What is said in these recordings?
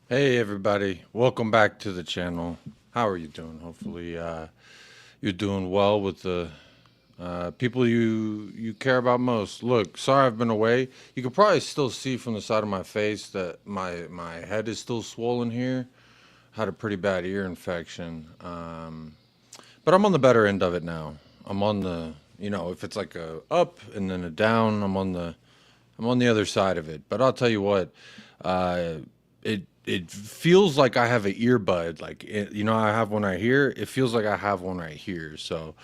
Hey everybody, welcome back to the channel. How are you doing? Hopefully, you're doing well with the people you care about most. Look, sorry I've been away. You can probably still see from the side of my face that my head is still swollen here. Had a pretty bad ear infection, but I'm on the better end of it now. I'm on the if it's like a up and then a down, I'm on the other side of it. But I'll tell you what, uh, it feels like I have an earbud. Like I have one right here. It feels like I have one right here. So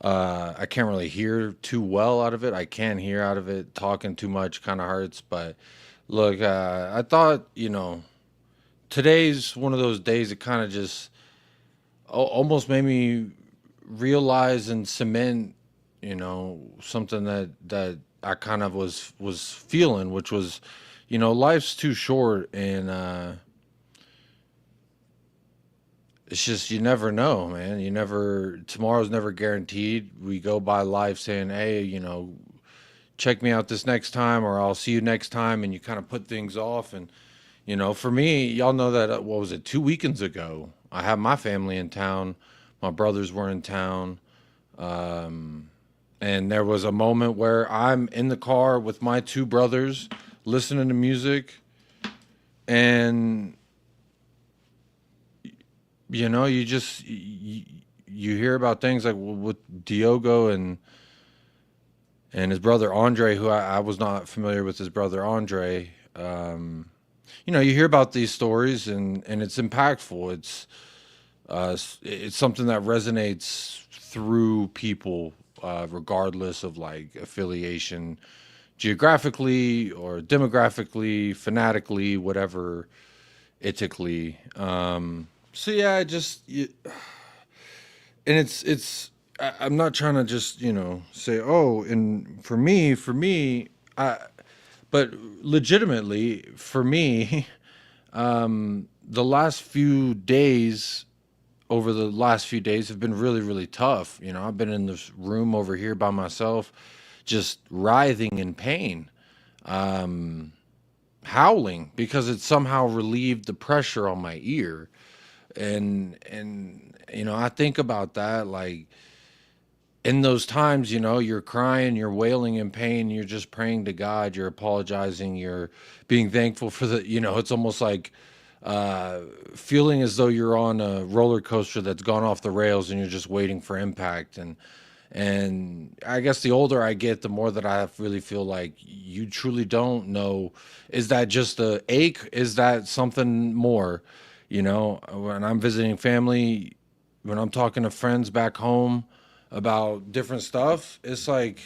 I can't really hear too well out of it. I can hear out of it. Talking too much kind of hurts. But look, I thought today's one of those days that kind of just almost made me realize and cement something that I kind of was feeling, which was life's too short, and it's just you never know, man. You never tomorrow's never guaranteed. We go by life saying, hey, check me out this next time, or I'll see you next time, and you kind of put things off. And for me, y'all know that what was it, 2 weekends ago, I had my family in town. My brothers were in town. And there was a moment where I'm in the car with my two brothers listening to music, and you hear about things like with Diogo and his brother Andre, who I was not familiar with his brother Andre. You hear about these stories, and it's impactful. It's something that resonates through people, regardless of like affiliation, geographically or demographically, fanatically, whatever, ethically. So yeah, and I'm not trying to just say, oh, and for me, I but legitimately for me, the last few days over the last few days have been really, really tough. I've been in this room over here by myself, just writhing in pain, howling because it somehow relieved the pressure on my ear. And I think about that, like in those times, you're crying, you're wailing in pain, you're just praying to God, you're apologizing, you're being thankful for it's almost like uh, feeling as though you're on a roller coaster that's gone off the rails and you're just waiting for impact. And I guess the older I get, the more that I really feel like you truly don't know. Is that just a ache? Is that something more? When I'm visiting family, when I'm talking to friends back home about different stuff, it's like,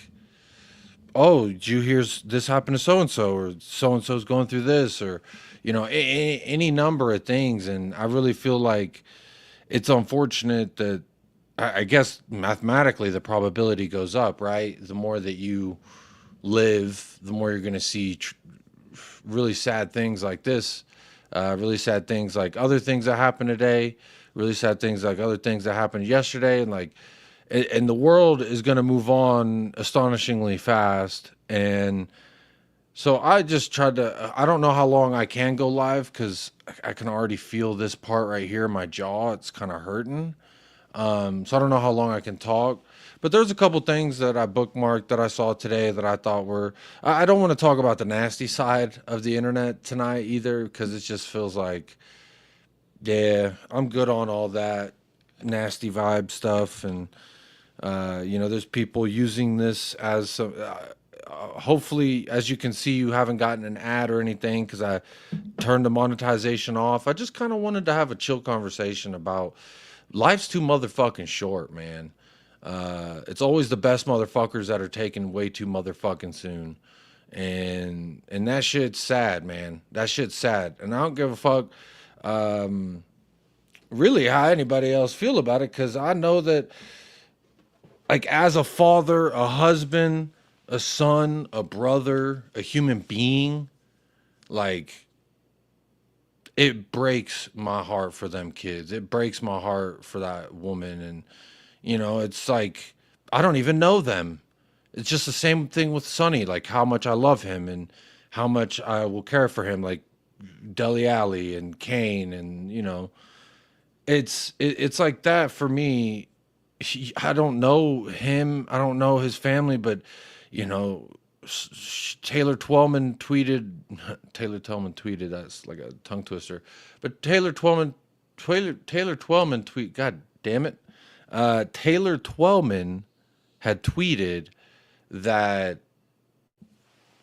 oh, did you hear this happened to so and so, or so and so's going through this, or any number of things. And I really feel like it's unfortunate that I guess mathematically the probability goes up, right? The more that you live, the more you're going to see really sad things like this, really sad things like other things that happened today, really sad things like other things that happened yesterday, and like, and the world is going to move on astonishingly fast. And so I just tried to. I don't know how long I can go live because I can already feel this part right here in my jaw. It's kind of hurting. So I don't know how long I can talk, but there's a couple things that I bookmarked that I saw today that I thought were. I don't want to talk about the nasty side of the internet tonight either, because it just feels like, yeah, I'm good on all that nasty vibe stuff, and there's people using this as some. Hopefully, as you can see, you haven't gotten an ad or anything because I turned the monetization off. I just kind of wanted to have a chill conversation about life's too motherfucking short, man. It's always the best motherfuckers that are taken way too motherfucking soon. And that shit's sad, man. That shit's sad. And I don't give a fuck really how anybody else feel about it, because I know that, like, as a father, a husband, a son, a brother, a human being, like, it breaks my heart for them kids. It breaks my heart for that woman. And it's like I don't even know them. It's just the same thing with Sonny, like how much I love him and how much I will care for him. Like, Deli Alley and Kane, and it's like that for me. I don't know him. I don't know his family, but you know, Taylor Twellman tweeted. Taylor Twellman tweeted. That's like a tongue twister. But Taylor Twellman tweet. God damn it. Taylor Twellman had tweeted that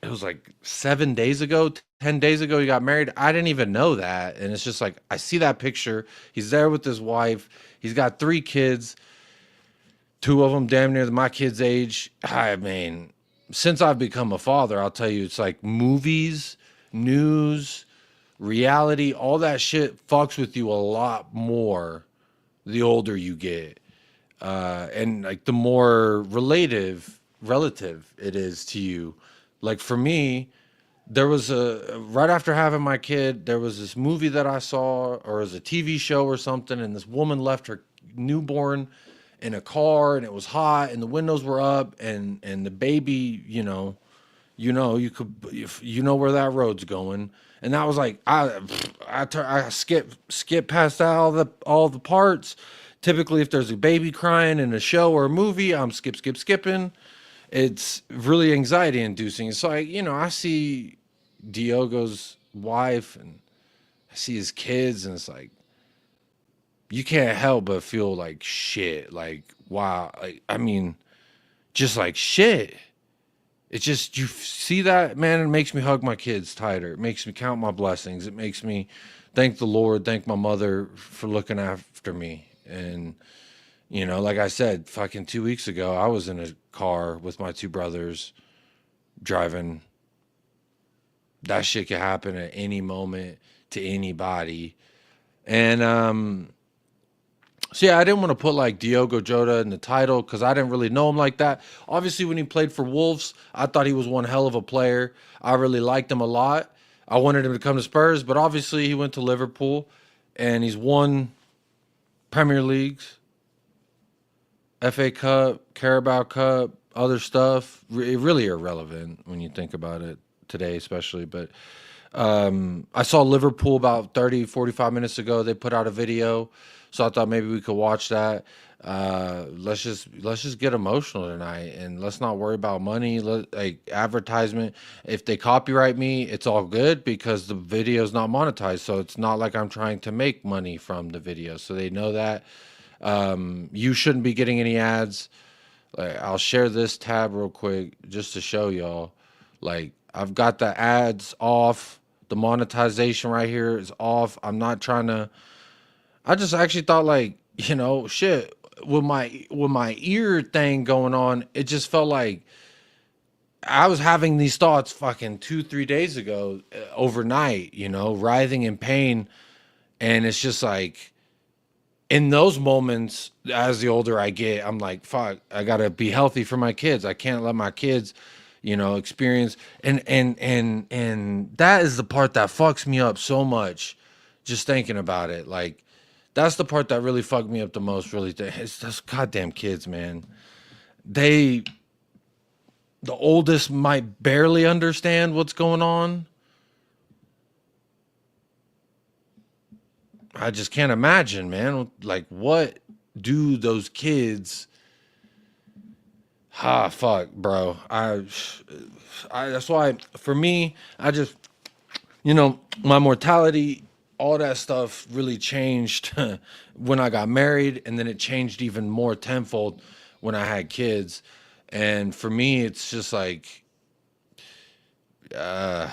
it was like 7 days ago, 10 days ago, he got married. I didn't even know that. And it's just like, I see that picture. He's there with his wife. He's got 3 kids, 2 of them damn near my kid's age. I mean, since I've become a father, I'll tell you, it's like movies, news, reality, all that shit fucks with you a lot more the older you get. And like the more relative it is to you. Like for me, there was a right after having my kid, there was this movie that I saw, or it was a TV show or something, and this woman left her newborn in a car, and it was hot, and the windows were up, and the baby, you could, if you know where that road's going, and that was like I skip past all the parts. Typically, if there's a baby crying in a show or a movie, I'm skipping. It's really anxiety inducing. So I see Diogo's wife and I see his kids, and it's like you can't help but feel like shit. Like wow, like I mean, just like shit. It's just you see that, man. It makes me hug my kids tighter. It makes me count my blessings. It makes me thank the Lord, thank my mother for looking after me. And like I said, fucking 2 weeks ago, I was in a car with my 2 brothers driving. That shit could happen at any moment to anybody. And so yeah, I didn't want to put like Diogo Jota in the title because I didn't really know him like that. Obviously, when he played for Wolves, I thought he was one hell of a player. I really liked him a lot. I wanted him to come to Spurs, but obviously he went to Liverpool and he's won Premier Leagues, FA Cup, Carabao Cup, other stuff. Really irrelevant when you think about it today, especially. But I saw Liverpool about 30, 45 minutes ago. They put out a video, so I thought maybe we could watch that. Let's just get emotional tonight, and let's not worry about money, like advertisement. If they copyright me, it's all good because the video is not monetized, so it's not like I'm trying to make money from the video. So they know that. You shouldn't be getting any ads. Like, I'll share this tab real quick just to show y'all. Like, I've got the ads off. The monetization right here is off. I'm not trying to. I just actually thought like, shit, with my ear thing going on, it just felt like I was having these thoughts fucking 2, 3 days ago, overnight, writhing in pain. And it's just like in those moments, as the older I get, I'm like, fuck, I gotta be healthy for my kids. I can't let my kids, experience, and that is the part that fucks me up so much, just thinking about it. Like, that's the part that really fucked me up the most. Really, it's those goddamn kids, man. The oldest might barely understand what's going on. I just can't imagine, man. Like, what do those kids? Fuck, bro. That's why for me, I just, my mortality, all that stuff really changed when I got married, and then it changed even more tenfold when I had kids. And for me, it's just like, it's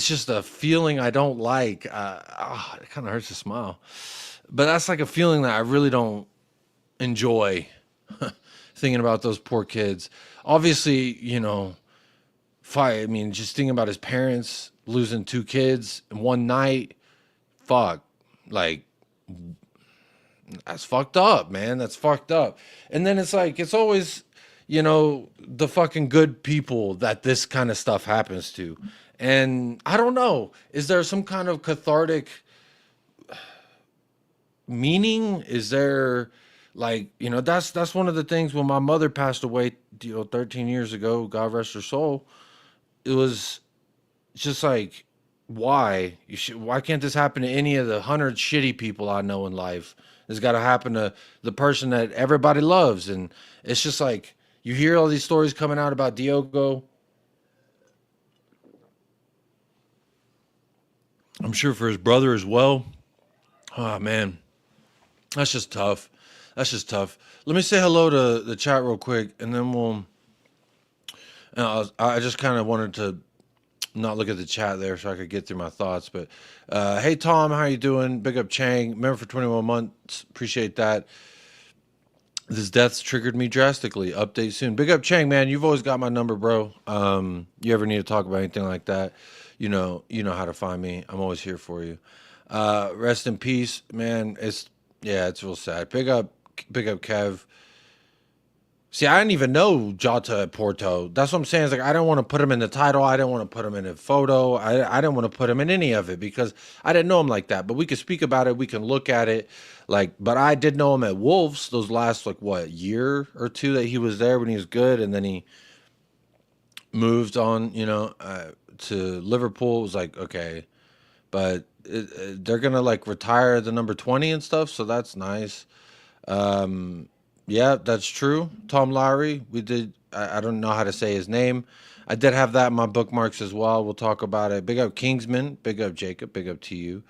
just a feeling I don't like. It kind of hurts to smile, but that's like a feeling that I really don't enjoy. Thinking about those poor kids. Obviously, I mean, just thinking about his parents losing 2 kids in one night. Fuck, like that's fucked up, man. That's fucked up. And then it's like it's always, the fucking good people that this kind of stuff happens to. And I don't know, is there some kind of cathartic meaning? Is there like, that's one of the things when my mother passed away, 13 years ago, God rest her soul. It was just like Why? Why can't this happen to any of the hundred shitty people I know in life? It's got to happen to the person that everybody loves, and it's just like you hear all these stories coming out about Diogo. I'm sure for his brother as well. Oh man, that's just tough. That's just tough. Let me say hello to the chat real quick, and then we'll. I just kind of wanted to not look at the chat there so I could get through my thoughts. But hey, Tom, how you doing? Big up Chang. Member for 21 months. Appreciate that. This death's triggered me drastically. Update soon. Big up Chang, man. You've always got my number, bro. You ever need to talk about anything like that? You know how to find me. I'm always here for you. Rest in peace, man. It's real sad. Big up Kev. See, I didn't even know Jota at Porto. That's what I'm saying. It's like I don't want to put him in the title. I didn't want to put him in a photo. I didn't want to put him in any of it because I didn't know him like that. But we could speak about it. We can look at it. Like, but I did know him at Wolves those last like what year or two that he was there when he was good, and then he moved on. To Liverpool. It was like okay, but they're gonna like retire the number 20 and stuff. So that's nice. Yeah, that's true. Tom Lowry. We did. I don't know how to say his name. I did have that in my bookmarks as well. We'll talk about it. Big up Kingsman. Big up Jacob. Big up to you.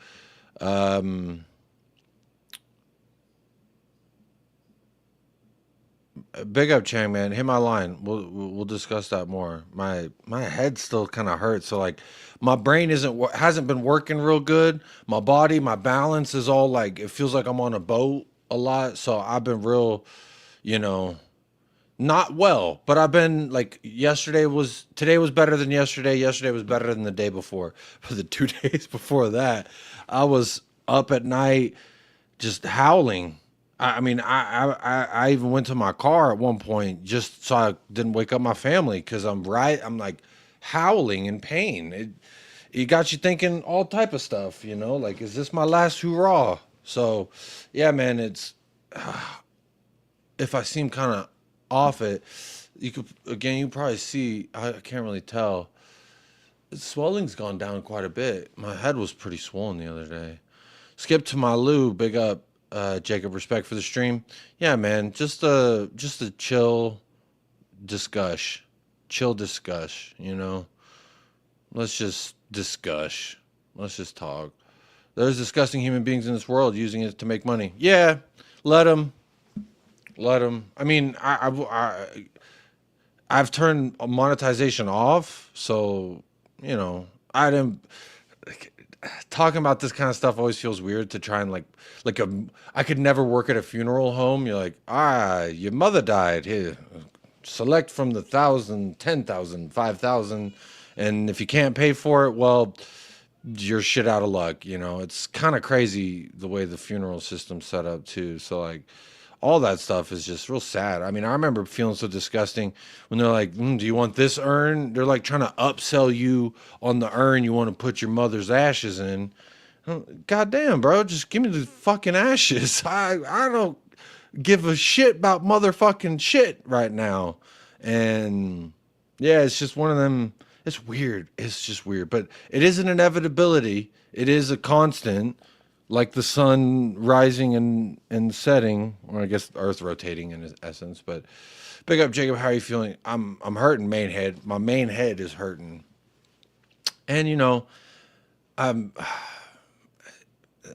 Um, Big up Chang, man. Hit my line. We'll discuss that more. My head still kind of hurts. So like, my brain hasn't been working real good. My body, my balance is all like it feels like I'm on a boat a lot. So I've been real, you know, not well, but I've been like today was better than yesterday. Yesterday was better than the day before. For the 2 days before that, I was up at night just howling. I mean, I even went to my car at one point just so I didn't wake up my family because I'm like howling in pain. It got you thinking all type of stuff, like is this my last hurrah? So, yeah, man, it's if I seem kind of off it, you probably see, I can't really tell. The swelling's gone down quite a bit. My head was pretty swollen the other day. Skip to my Lou, big up, Jacob, respect for the stream. Yeah, man, just a discuss, chill discuss, Let's just discuss. Let's just talk. There's disgusting human beings in this world using it to make money. Yeah, let them. Let them. I mean, I've turned monetization off, so I didn't. Like, talking about this kind of stuff always feels weird to try and I could never work at a funeral home. You're like, your mother died. Here, select from the 1,000, 10,000, 5,000, and if you can't pay for it, well, you're shit out of luck. It's kind of crazy the way the funeral system's set up too. So like all that stuff is just real sad. I mean, I remember feeling so disgusting when they're like, do you want this urn? They're like trying to upsell you on the urn you want to put your mother's ashes in. God damn, bro, just give me the fucking ashes. I don't give a shit about motherfucking shit right now. And yeah, it's just one of them. It's weird. It's just weird, but it is an inevitability. It is a constant, like the sun rising and setting, or I guess the Earth rotating in essence. But big up, Jacob. How are you feeling? I'm hurting, main head. My main head is hurting, and I'm.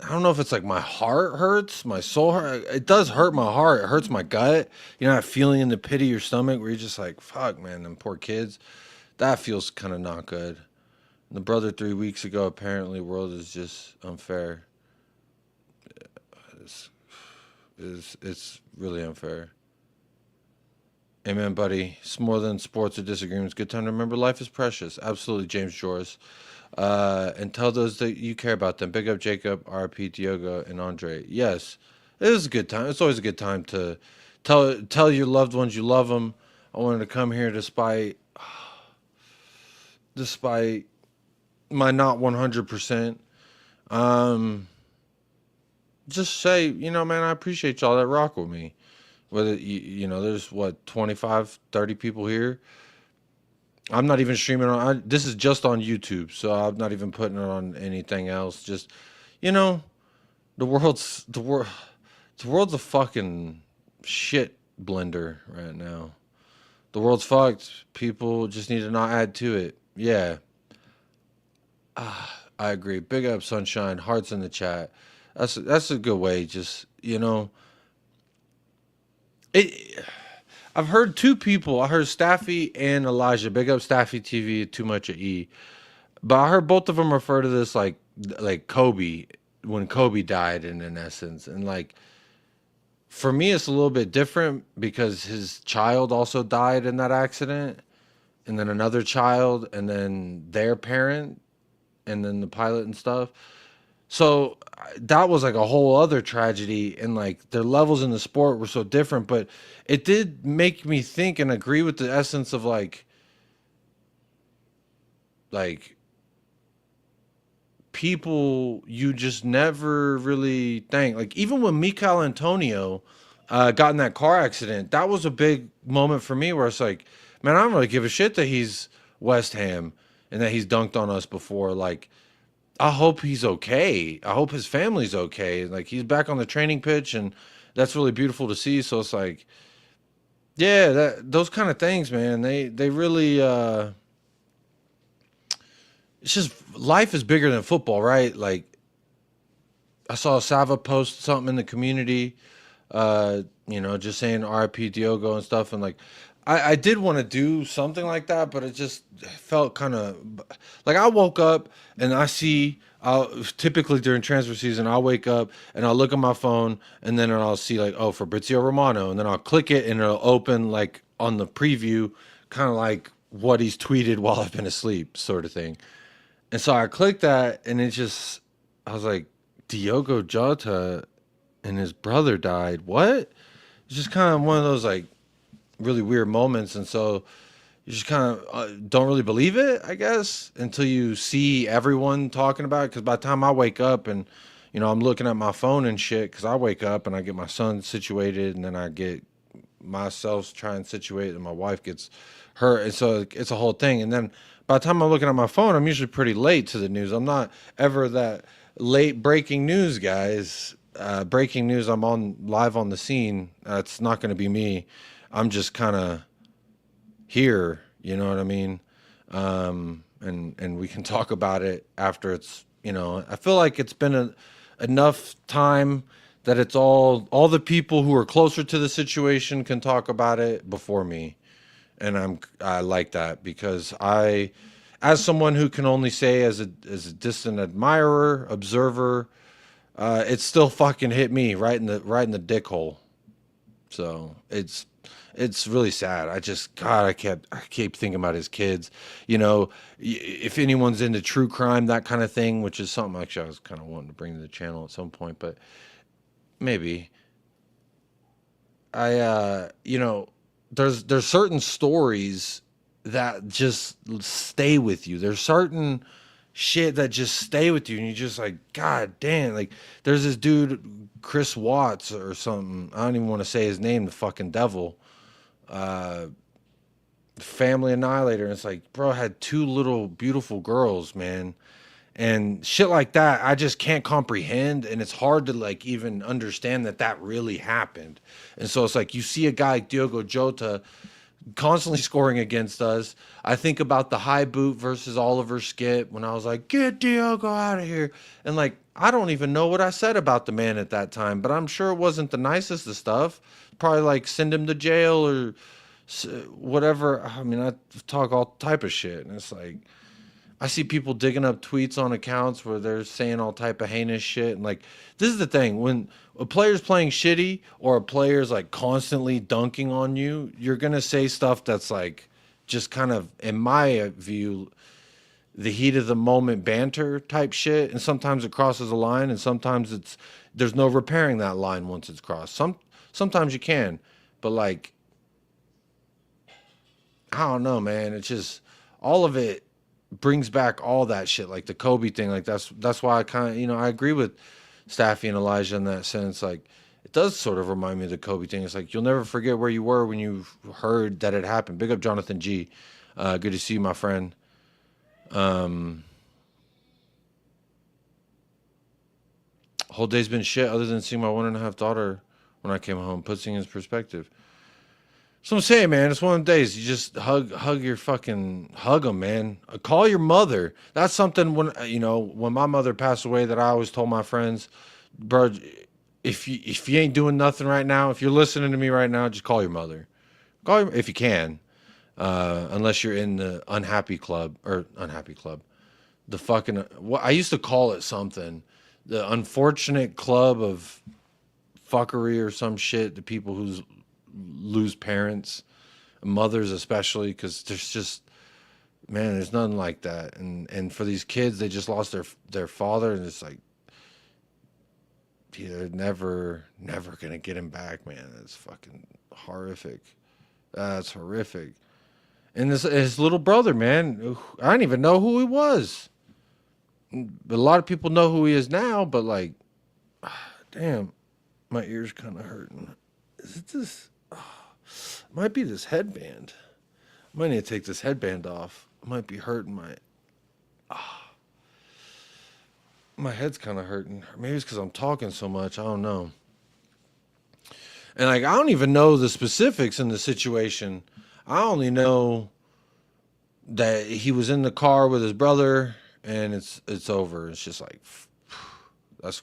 I don't know if it's like my heart hurts, my soul hurt. It does hurt my heart. It hurts my gut. That feeling in the pit of your stomach where you're just like, fuck, man, them poor kids. That feels kind of not good. The brother 3 weeks ago, apparently, world is just unfair. It's, it's really unfair. Amen, buddy. It's more than sports or disagreements. Good time to remember life is precious. Absolutely, James Joris. And tell those that you care about them. Big up Jacob, RP, Diogo, and Andre. Yes, it is a good time. It's always a good time to tell your loved ones you love them. I wanted to come here despite my not 100%. Just say, man, I appreciate y'all that rock with me. Whether there's what 25, 30 people here. I'm not even streaming this is just on YouTube, so I'm not even putting it on anything else. Just, you know, the world's the world the world's a fucking shit blender right now. The world's fucked. People just need to not add to it. Yeah, I agree. Big up, sunshine. Hearts in the chat. That's a good way. Just, it. I've heard two people. I heard Staffy and Elijah. Big up Staffy TV. Too much of E. But I heard both of them refer to this like Kobe, when Kobe died in essence, and like for me it's a little bit different because his child also died in that accident, and then another child, and then their parent, and then the pilot and stuff. So that was like a whole other tragedy, and like their levels in the sport were so different. But it did make me think and agree with the essence of like people you just never really think. Like even when Mikel Antonio got in that car accident, that was a big moment for me where it's like, man, I don't really give a shit that he's West Ham and that he's dunked on us before. Like, I hope he's okay. I hope his family's okay. Like he's back on the training pitch, and that's really beautiful to see. So it's like, yeah, that those kind of things, man. They really it's just life is bigger than football, right? Like I saw Sava post something in the community, just saying RIP Diogo and stuff, and like I did want to do something like that, but it just felt kind of like I woke up and I see. Typically during transfer season, I'll wake up and I'll look at my phone, and then I'll see like, oh, Fabrizio Romano, and then I'll click it and it'll open like on the preview, kind of like what he's tweeted while I've been asleep, sort of thing. And so I clicked that, and it just, I was like, Diogo Jota and his brother died. What? It's just kind of one of those like really weird moments. And so you just kind of don't really believe it, I guess, until you see everyone talking about it. Because by the time I wake up and, I'm looking at my phone and shit, because I wake up and I get my son situated, and then I get myself trying to situate, and my wife gets her. And so it's a whole thing. And then by the time I'm looking at my phone, I'm usually pretty late to the news. I'm not ever that late breaking news, guys. Breaking news, I'm on live on the scene. It's not going to be me. I'm just kind of here, you know what I mean? And we can talk about it after it's, I feel like it's been enough time that it's all the people who are closer to the situation can talk about it before me. And I like that because as someone who can only say as a distant admirer, observer, it still fucking hit me right in the dick hole. So it's really sad. I keep thinking about his kids. If anyone's into true crime, that kind of thing, which is something actually I was kind of wanting to bring to the channel at some point, but maybe there's certain stories that just stay with you. There's certain shit that just stay with you, and you just like, God damn. Like there's this dude, Chris Watts or something. I don't even want to say his name. The fucking devil. Uh, Family Annihilator. And it's like, bro, I had two little beautiful girls, man. And shit like that, I just can't comprehend, and it's hard to like even understand that really happened. And so it's like you see a guy like Diogo Jota constantly scoring against us. I think about the high boot versus Oliver skit when I was like, get Diogo out of here. And like, I don't even know what I said about the man at that time, but I'm sure it wasn't the nicest of stuff. Probably like send him to jail or whatever. I mean, I talk all type of shit, and it's like, I see people digging up tweets on accounts where they're saying all type of heinous shit. And like, this is the thing: when a player's playing shitty or a player's like constantly dunking on you, you're gonna say stuff that's like just kind of, in my view, the heat of the moment banter type shit. And sometimes it crosses a line, and sometimes there's no repairing that line once it's crossed. Sometimes you can, but like, I don't know, man. It's just all of it brings back all that shit, like the Kobe thing. Like that's why I kind of, I agree with Staffy and Elijah in that sense. Like it does sort of remind me of the Kobe thing. It's like you'll never forget where you were when you heard that it happened. Big up Jonathan G. Good to see you, my friend. Um, whole day's been shit other than seeing my 1.5 daughter when I came home. Puts things in perspective. So I'm saying, man, it's one of the days you just hug your fucking hug them, man. Call your mother. That's something when when my mother passed away that I always told my friends, bro. If you ain't doing nothing right now, if you're listening to me right now, just call your mother. Call her if you can, unless you're in the unhappy club. The fucking what I used to call it something, the unfortunate club of fuckery or some shit. The people who lose parents, mothers especially, because there's just man, there's nothing like that. And for these kids, they just lost their father, and it's like they're never gonna get him back, man. That's fucking horrific. That's horrific. And this his little brother, man. I didn't even know who he was. But a lot of people know who he is now. But like, damn, my ears kind of hurting. Is it this? Might be this headband. I might need to take this headband off. It might be hurting my head's kind of hurting. Maybe it's because I'm talking so much. I don't know. And like, I don't even know the specifics in the situation. I only know that he was in the car with his brother, and it's over. It's just like that's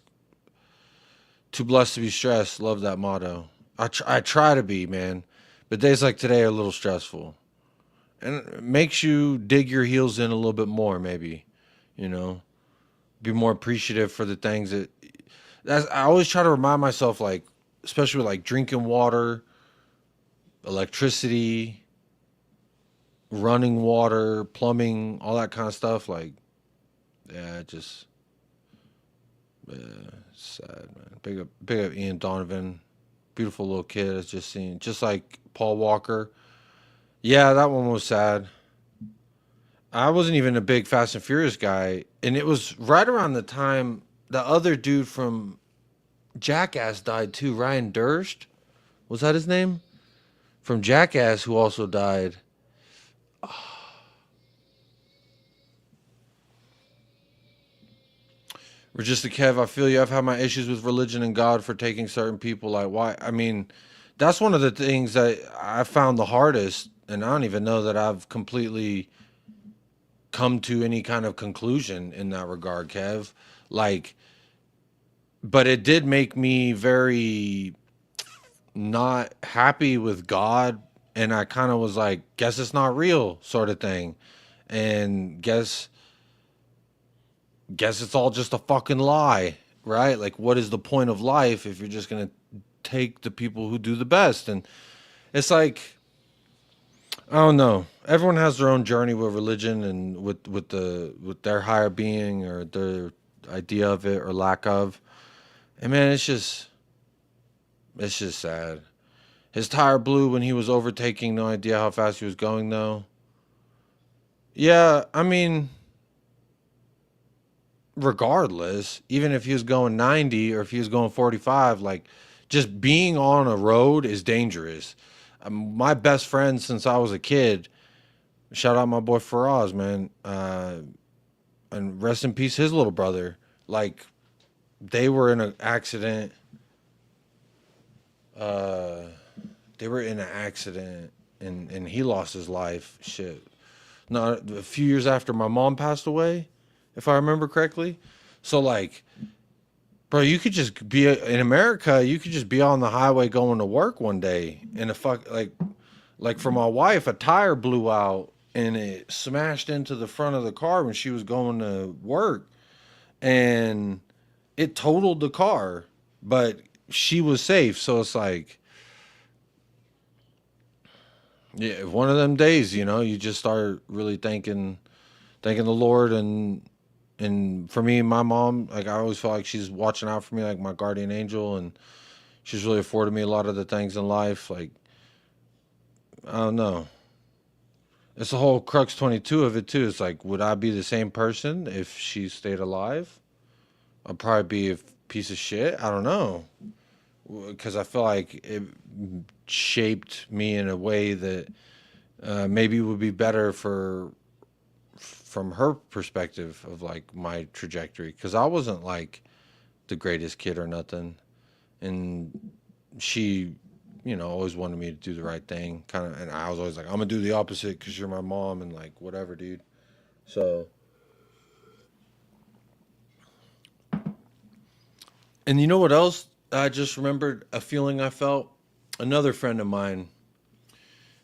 too blessed to be stressed. Love that motto. I try to be, man, but days like today are a little stressful, and it makes you dig your heels in a little bit more. Maybe, you know, be more appreciative for the things that. I always try to remind myself, like, especially with like drinking water, electricity, running water, plumbing, all that kind of stuff. Like, yeah, just sad, man. Big up, Ian Donovan, beautiful little kid. I just seen, just like Paul Walker. Yeah, that one was sad. I wasn't even a big Fast and Furious guy, and it was right around the time the other dude from Jackass died too. Ryan Durst, was that his name? From Jackass, who also died. Or just a Kev, I feel you. I've had my issues with religion and God for taking certain people. Like, why? I mean, that's one of the things that I found the hardest. And I don't even know that I've completely come to any kind of conclusion in that regard, Kev. Like, but it did make me very not happy with God. And I kind of was like, guess it's not real, sort of thing. And guess it's all just a fucking lie, right? Like, what is the point of life if you're just gonna take the people who do the best? And it's like, I don't know. Everyone has their own journey with religion and with their higher being or their idea of it or lack of. And man, it's just sad. His tire blew when he was overtaking. No idea how fast he was going though. Yeah, I mean, regardless, even if he was going 90 or if he was going 45, like just being on a road is dangerous. My best friend since I was a kid, shout out my boy Faraz, man, and rest in peace his little brother. Like they were in an accident. Uh, they were in an accident, and he lost his life. Shit, not a few years after my mom passed away, if I remember correctly. So like, bro, you could just be in America. You could just be on the highway going to work one day, and like for my wife, a tire blew out and it smashed into the front of the car when she was going to work, and it totaled the car, but she was safe. So it's like, yeah, one of them days, you just start really thanking the Lord. And for me, my mom, like I always felt like she's watching out for me, like my guardian angel, and she's really afforded me a lot of the things in life. Like I don't know, it's the whole crux 22 of it too. It's like, would I be the same person if she stayed alive? I'd probably be a piece of shit. I don't know, because I feel like it shaped me in a way that maybe it would be better for from her perspective of like my trajectory because I wasn't like the greatest kid or nothing, and she, always wanted me to do the right thing, kind of, and I was always like, I'm gonna do the opposite because you're my mom and like whatever, dude. So, and you know what else? I just remembered a feeling I felt. Another friend of mine,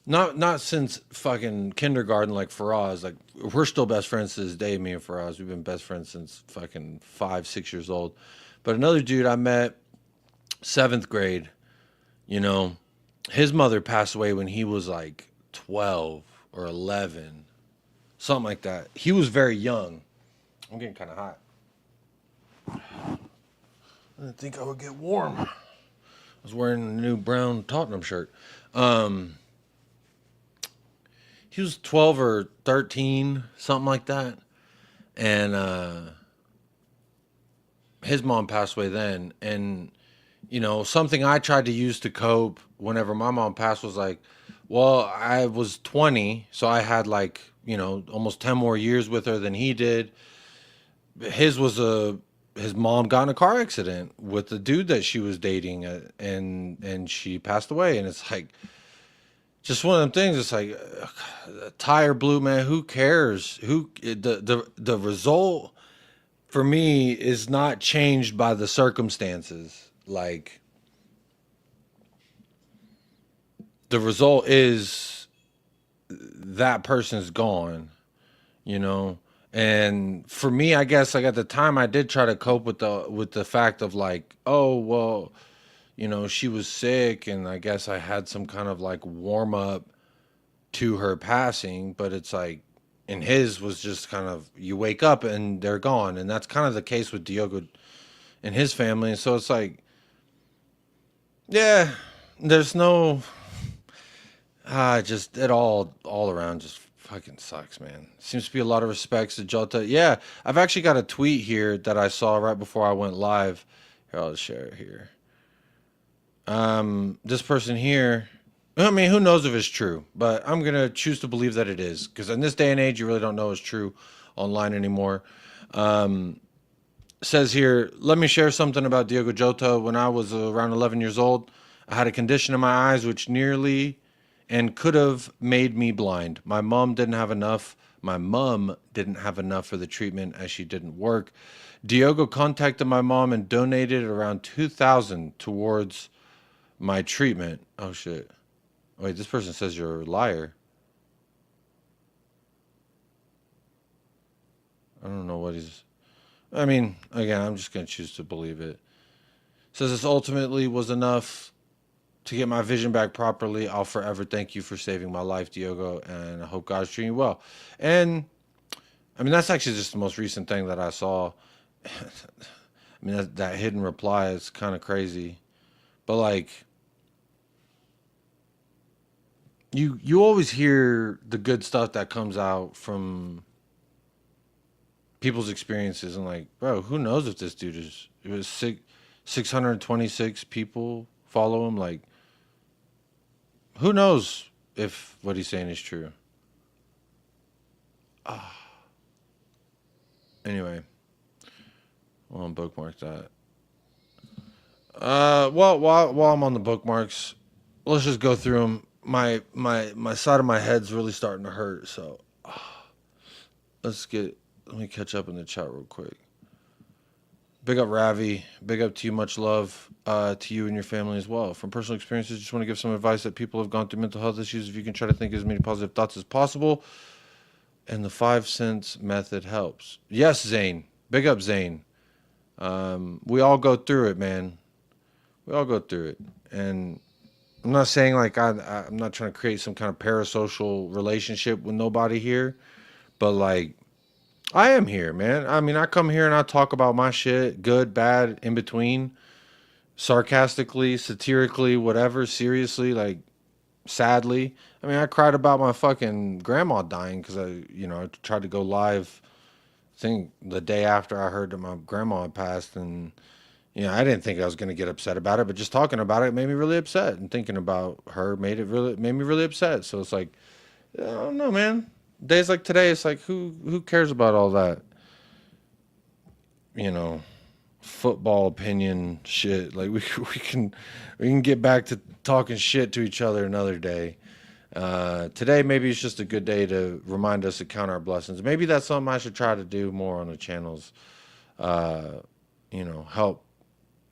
not since fucking kindergarten, like Faraz. Like we're still best friends to this day. Me and Faraz, we've been best friends since fucking 5, 6 years old. But another dude I met seventh grade. You know, his mother passed away when he was like 12 or 11, something like that. He was very young. I'm getting kind of hot. I didn't think I would get warm. I was wearing a new brown Tottenham shirt. Um, he was 12 or 13, something like that. And his mom passed away then. And, something I tried to use to cope whenever my mom passed was like, well, I was 20, so I had like, almost 10 more years with her than he did. His was his mom got in a car accident with the dude that she was dating, and she passed away, and it's like just one of them things. It's like a tire blew, man. Who cares? The result for me is not changed by the circumstances. Like the result is that person's gone, you know. And for me, I guess like at the time I did try to cope with the fact of like, oh well, she was sick, and I guess I had some kind of like warm up to her passing. But it's like, and his was just kind of, you wake up and they're gone, and that's kind of the case with Diogo and his family. And so it's like, yeah, there's no, just it all around just fucking sucks, man. Seems to be a lot of respects to Jota. Yeah, I've actually got a tweet here that I saw right before I went live. Here, I'll share it here. This person here, I mean, who knows if it's true, but I'm gonna choose to believe that it is, because in this day and age, you really don't know it's true online anymore. Says here, let me share something about Diogo Jota. When I was around 11 years old, I had a condition in my eyes which nearly and could have made me blind. My mom didn't have enough for the treatment as she didn't work. Diogo contacted my mom and donated around 2,000 towards my treatment. Oh shit. Wait, this person says you're a liar. I don't know what he's. I mean, again, I'm just going to choose to believe it. Says this ultimately was enough to get my vision back properly. I'll forever thank you for saving my life, Diogo, and I hope God's treating you well. And I mean, that's actually just the most recent thing that I saw. I mean, that hidden reply is kind of crazy, but like, you always hear the good stuff that comes out from people's experiences, and like, bro, who knows if this dude is, it was 626 people follow him. Like, who knows if what he's saying is true. Anyway, I'll bookmark that. Well, while I'm on the bookmarks, let's just go through them. My side of my head's really starting to hurt, so let me catch up in the chat real quick. Big up Ravi. Big up to you. Much love to you and your family as well. From personal experiences, just want to give some advice that people have gone through mental health issues. If you can try to think as many positive thoughts as possible, and the 5 cents method helps. Yes, Zane. Big up Zane. We all go through it, man. We all go through it, and I'm not saying like I'm not trying to create some kind of parasocial relationship with nobody here, but like I am here, man. I mean, I come here and I talk about my shit, good, bad, in between, sarcastically, satirically, whatever, seriously, like sadly. I mean, I cried about my fucking grandma dying because I tried to go live. I think the day after I heard that my grandma had passed, and I didn't think I was gonna get upset about it, but just talking about it made me really upset, and thinking about her made me really upset. So it's like I don't know, man. Days like today, it's like who cares about all that? You know, football opinion shit. Like we can get back to talking shit to each other another day. Today maybe it's just a good day to remind us to count our blessings. Maybe that's something I should try to do more on the channels. Uh, help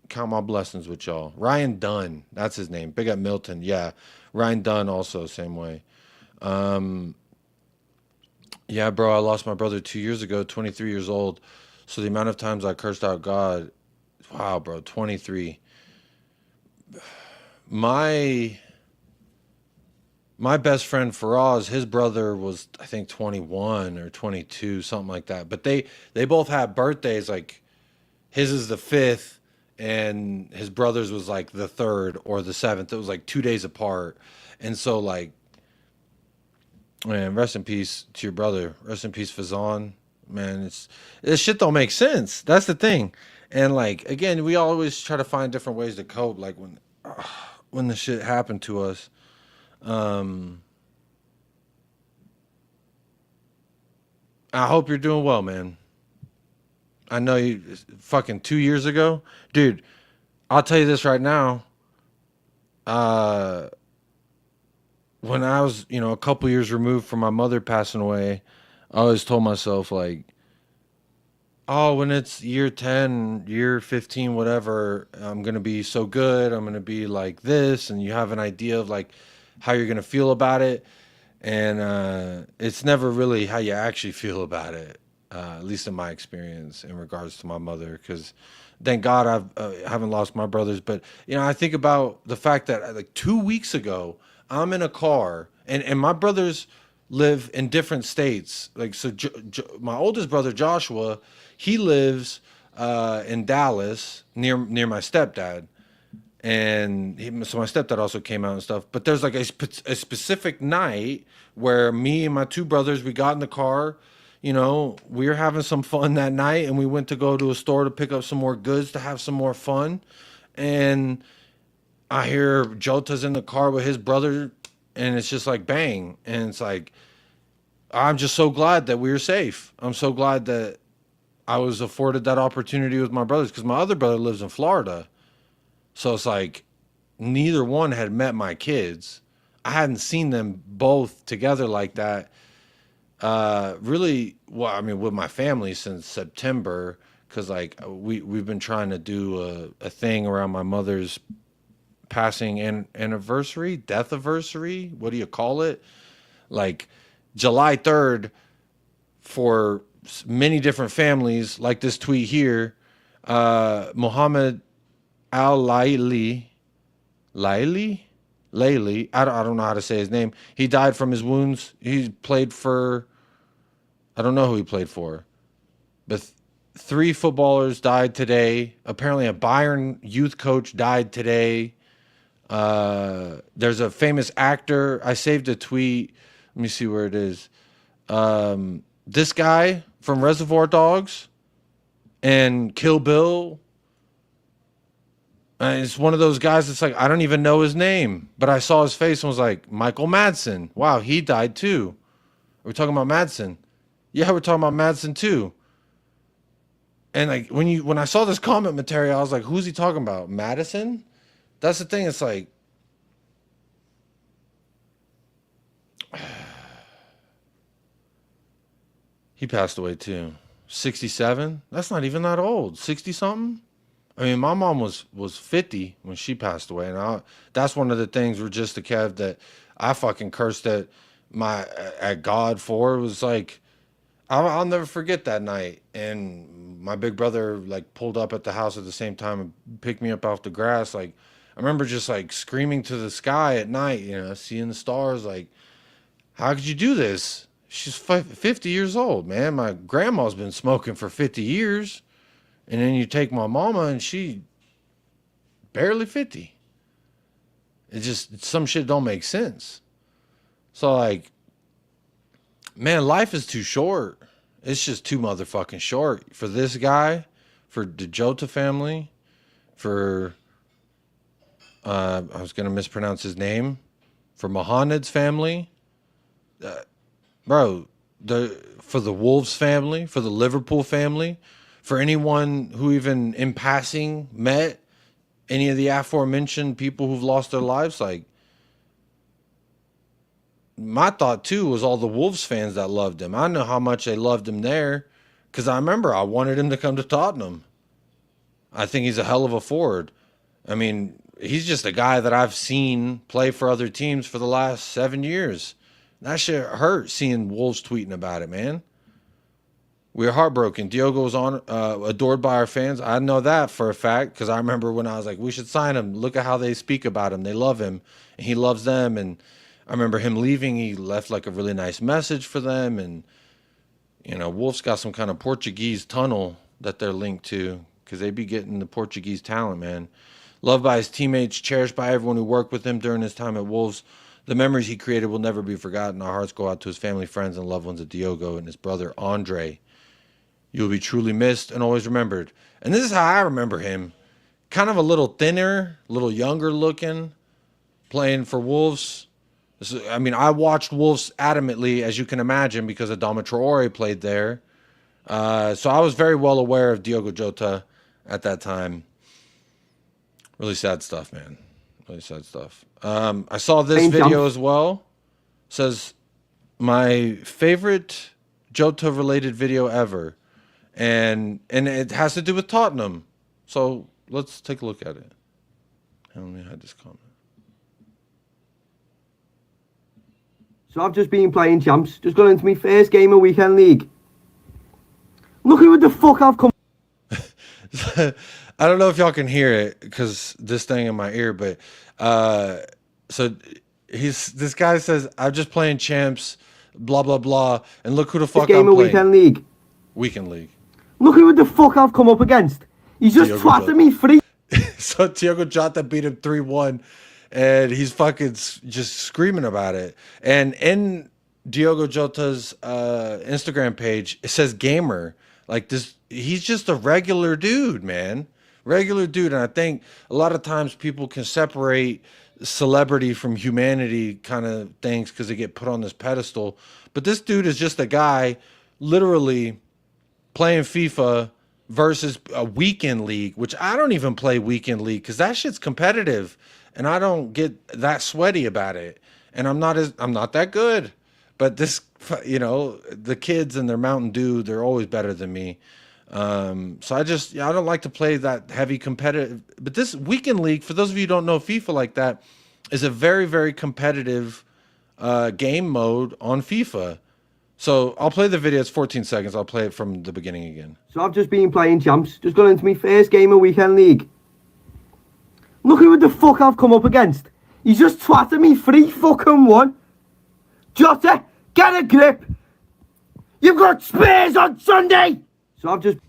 count my blessings with y'all. Ryan Dunn, that's his name. Big up Milton. Yeah, Ryan Dunn also same way. Um, yeah, bro, I lost my brother 2 years ago, 23 years old. So the amount of times I cursed out God, wow, bro, 23. My my best friend Faraz, his brother was I think 21 or 22, something like that. But they both had birthdays like his is the 5th and his brother's was like the 3rd or the 7th. It was like 2 days apart. And so like, man, rest in peace to your brother. Rest in peace, Fazan. Man, this shit don't make sense. That's the thing. And like again, we always try to find different ways to cope. Like when the shit happened to us. Um, I hope you're doing well, man. I know you fucking 2 years ago, dude. I'll tell you this right now. Uh, when I was, a couple years removed from my mother passing away, I always told myself like, oh, when it's year 10, year 15, whatever, I'm going to be so good. I'm going to be like this. And you have an idea of like how you're going to feel about it. And it's never really how you actually feel about it, at least in my experience in regards to my mother. Because thank God I haven't lost my brothers. But, I think about the fact that like 2 weeks ago, I'm in a car and my brothers live in different states. Like, so my oldest brother, Joshua, he lives in Dallas near my stepdad. And so my stepdad also came out and stuff. But there's like a specific night where me and my two brothers, we got in the car. We were having some fun that night, and we went to go to a store to pick up some more goods to have some more fun. And I hear Jota's in the car with his brother, and it's just like bang. And it's like, I'm just so glad that we were safe. I'm so glad that I was afforded that opportunity with my brothers because my other brother lives in Florida. So it's like neither one had met my kids. I hadn't seen them both together like that. Really, well, I mean, with my family since September, because like we've been trying to do a thing around my mother's passing anniversary, death anniversary. What do you call it? Like July 3rd for many different families. Like this tweet here, Muhammad Al Laili, Layli. I don't know how to say his name. He died from his wounds. He played for, I don't know who he played for, but three footballers died today. Apparently, a Bayern youth coach died today. There's a famous actor. I saved a tweet. Let me see where it is. This guy from Reservoir Dogs and Kill Bill. It's one of those guys that's like, I don't even know his name, but I saw his face and was like, Michael Madsen. Wow, he died too. Are we talking about Madsen? Yeah, we're talking about Madsen too. And like when I saw this comment material, I was like, who's he talking about? Madison? That's the thing. It's like he passed away too. 67? That's not even that old. 60 something? I mean, my mom was 50 when she passed away, and that's one of the things we're just a Kev that I fucking cursed at God for. It was like I'll never forget that night, and my big brother like pulled up at the house at the same time and picked me up off the grass. Like I remember just like screaming to the sky at night, seeing the stars. Like, how could you do this? She's 50 years old, man. My grandma's been smoking for 50 years. And then you take my mama and she barely 50. It just, some shit don't make sense. So like, man, life is too short. It's just too motherfucking short for this guy, for the Jota family, for, I was going to mispronounce his name, for Mohammed's family. bro, for the Wolves family, for the Liverpool family, for anyone who even in passing met any of the aforementioned people who've lost their lives, like my thought too was all the Wolves fans that loved him. I know how much they loved him there because I remember I wanted him to come to Tottenham. I think he's a hell of a forward. I mean, he's just a guy that I've seen play for other teams for the last 7 years. That shit hurt seeing Wolves tweeting about it, man. We were heartbroken. Diogo was adored by our fans. I know that for a fact because I remember when I was like, we should sign him. Look at how they speak about him. They love him, and he loves them. And I remember him leaving. He left like a really nice message for them. And, Wolves got some kind of Portuguese tunnel that they're linked to because they be getting the Portuguese talent, man. Loved by his teammates, cherished by everyone who worked with him during his time at Wolves. The memories he created will never be forgotten. Our hearts go out to his family, friends, and loved ones of Diogo and his brother, Andre. You'll be truly missed and always remembered. And this is how I remember him. Kind of a little thinner, a little younger looking, playing for Wolves. I watched Wolves adamantly, as you can imagine, because Adama Traore played there. So I was very well aware of Diogo Jota at that time. Really sad stuff, man. Really sad stuff. I saw this video as well. It says, my favorite Jota-related video ever. And it has to do with Tottenham. So let's take a look at it. Let me hide this comment. So I've just been playing champs. Just got into my first game of weekend league. Look at what the fuck I've come. I don't know if y'all can hear it because this thing in my ear, but so this guy says, I'm just playing champs, blah blah blah, and look who the fuck I'm playing. Weekend league. Weekend league. Look at what the fuck I've come up against. He's just twatting me free. So Diogo Jota beat him 3-1, and he's fucking just screaming about it. And in Diogo Jota's Instagram page, it says gamer. Like this, he's just a regular dude, man. Regular dude. And I think a lot of times people can separate celebrity from humanity kind of things because they get put on this pedestal. But this dude is just a guy literally playing FIFA versus a weekend league, which I don't even play weekend league because that shit's competitive and I don't get that sweaty about it. And I'm not that good. But this, the kids and their Mountain Dew, they're always better than me. So I don't like to play that heavy competitive. But this weekend league, for those of you who don't know FIFA like that, is a very, very competitive game mode on FIFA. So I'll play the video. It's 14 seconds. I'll play it from the beginning again. So I've just been playing champs. Just got into my first game of weekend league. Look at what the fuck I've come up against. He's just twatting me 3-1. Jota, get a grip. You've got Spurs on Sunday. So I've just...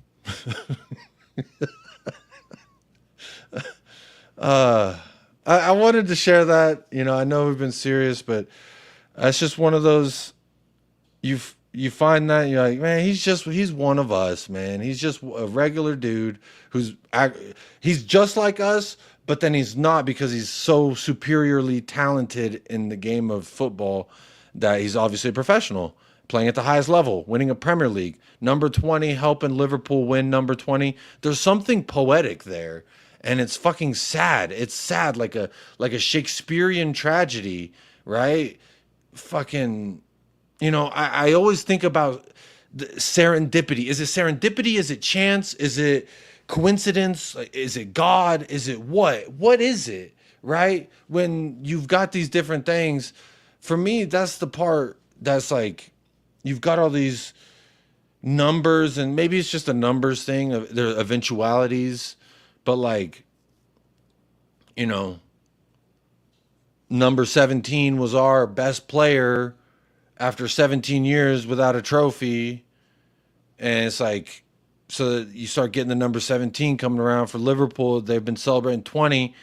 I wanted to share that. I know we've been serious, but it's just one of those... You find that you're like, man, he's one of us, man. He's just a regular dude he's just like us, but then he's not because he's so superiorly talented in the game of football that he's obviously a professional, playing at the highest level, winning a Premier League, number 20, helping Liverpool win number 20. There's something poetic there, and it's fucking sad. It's sad, like a Shakespearean tragedy, right? Fucking... I always think about the serendipity. Is it serendipity? Is it chance? Is it coincidence? Is it God? Is it what? What is it, right? When you've got these different things, for me, that's the part that's like, you've got all these numbers, and maybe it's just a numbers thing, there are eventualities, but like, number 17 was our best player after 17 years without a trophy. And it's like, so you start getting the number 17 coming around for Liverpool. They've been celebrating 20,